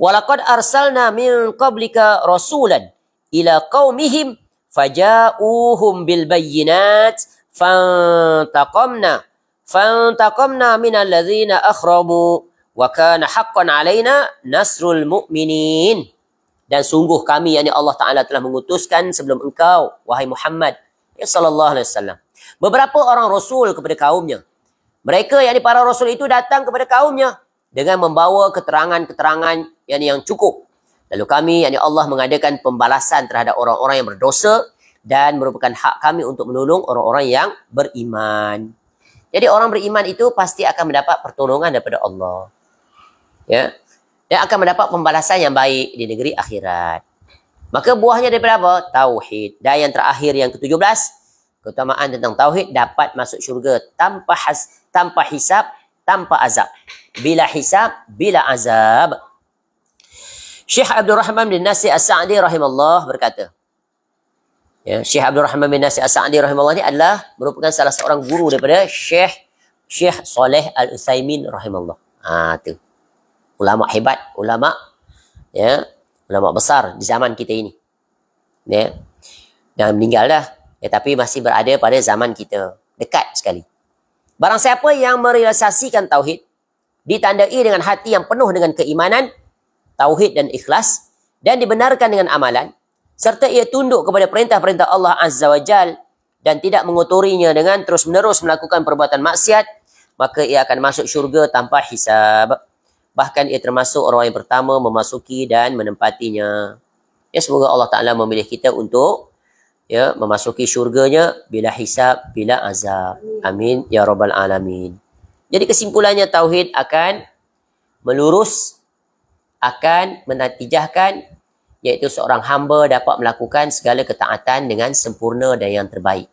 "Walaqad arsalna min qablika rasulan ila qaumihim faja'uhum bil bayyinat fantaqamna minal ladzina akhramu wa kana haqqan 'alaina nasrul mu'minin." Dan sungguh kami, yakni Allah Ta'ala telah mengutuskan sebelum engkau, wahai Muhammad sallallahu alaihi wasallam, beberapa orang rasul kepada kaumnya. Mereka, yakni para rasul itu datang kepada kaumnya dengan membawa keterangan-keterangan yang cukup. Lalu kami, Allah mengadakan pembalasan terhadap orang-orang yang berdosa dan merupakan hak kami untuk menolong orang-orang yang beriman. Jadi orang beriman itu pasti akan mendapat pertolongan daripada Allah. Ya. Dan akan mendapat pembalasan yang baik di negeri akhirat. Maka buahnya daripada apa? Tauhid. Dan yang terakhir yang ke-17, keutamaan tentang tauhid dapat masuk syurga tanpa hisab, tanpa azab. Bila hisab, bila azab. Syekh Abdul Rahman bin Nasir As-Sa'di rahimahullah berkata, ya, Syekh Abdul Rahman bin Nasir As-Sa'di rahimahullah ini adalah merupakan salah seorang guru daripada Syekh Saleh Al-Utsaimin rahimahullah. Tu. Ulama hebat, ulama besar di zaman kita ini. Ya. Dan meninggal dah. Ya, tapi masih berada pada zaman kita. Dekat sekali. Barang siapa yang merealisasikan tauhid, ditandai dengan hati yang penuh dengan keimanan, tauhid dan ikhlas, dan dibenarkan dengan amalan, serta ia tunduk kepada perintah-perintah Allah Azza wa Jal dan tidak mengotorinya dengan terus-menerus melakukan perbuatan maksiat, maka ia akan masuk syurga tanpa hisab. Bahkan ia termasuk orang yang pertama memasuki dan menempatinya. Ya, semoga Allah Ta'ala memilih kita untuk memasuki syurganya bila hisab, bila azab. Amin. Ya Rabbal Alamin. Jadi kesimpulannya, tauhid akan melurus, akan menatijahkan, iaitu seorang hamba dapat melakukan segala ketaatan dengan sempurna dan yang terbaik.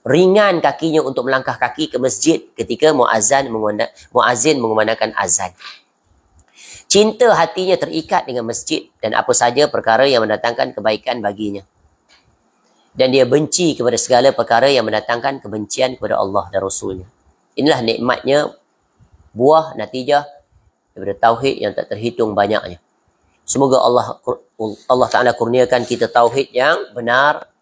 Ringan kakinya untuk melangkah kaki ke masjid ketika muazzin mengumandangkan azan. Cinta hatinya terikat dengan masjid dan apa saja perkara yang mendatangkan kebaikan baginya. Dan dia benci kepada segala perkara yang mendatangkan kebencian kepada Allah dan Rasulnya. Inilah nikmatnya, buah natijah daripada tauhid yang tak terhitung banyaknya. Semoga Allah Ta'ala kurniakan kita tauhid yang benar,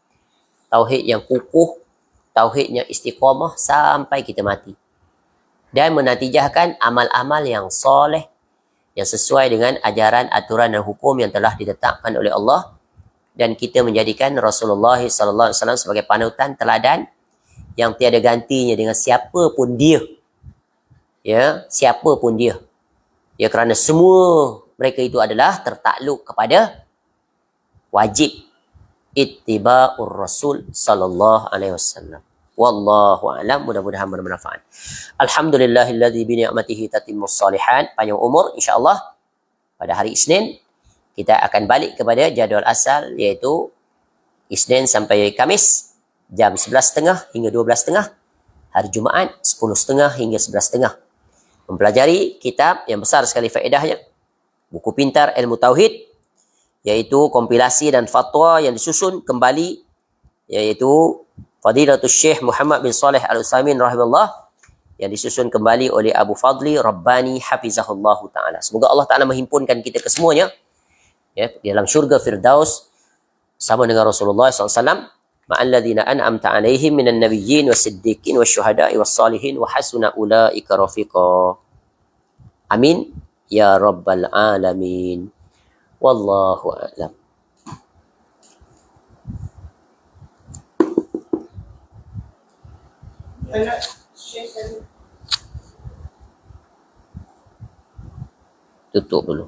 tauhid yang kukuh, tauhid yang istiqamah sampai kita mati. Dan menatijahkan amal-amal yang soleh, yang sesuai dengan ajaran, aturan dan hukum yang telah ditetapkan oleh Allah, dan kita menjadikan Rasulullah sallallahu alaihi wasallam sebagai panutan teladan yang tiada gantinya dengan siapa pun dia. Ya, siapa pun dia. Ya, kerana semua mereka itu adalah tertakluk kepada wajib ittiba'ur Rasul sallallahu alaihi wasallam. Wallahu a'lam, mudah-mudahan bermanfaat. Alhamdulillahilladzi bi ni'matihi tatimmus shalihat. Panjang umur insya-Allah. Pada hari Isnin kita akan balik kepada jadual asal, iaitu Isnin sampai Kamis jam 11.30 hingga 12.30. Hari Jumaat 10.30 hingga 11.30. Mempelajari kitab yang besar sekali faedahnya, buku pintar ilmu tauhid, iaitu kompilasi dan fatwa yang disusun kembali, iaitu Fadilatul Syekh Muhammad bin Saleh Al-Utsaimin rahimahullah, yang disusun kembali oleh Abu Fadli Rabbani hafizahullah ta'ala. Semoga Allah Ta'ala menghimpunkan kita kesemuanya di dalam syurga Firdaus sama dengan Rasulullah SAW, ma'alladzina an'amta alaihim minan nabiyyin was-siddiqin wasyuhada'i was-salihin wa hasuna ulaika rafiqa. Amin ya Rabbal Alamin. Wallahu a'lam. Tutup dulu.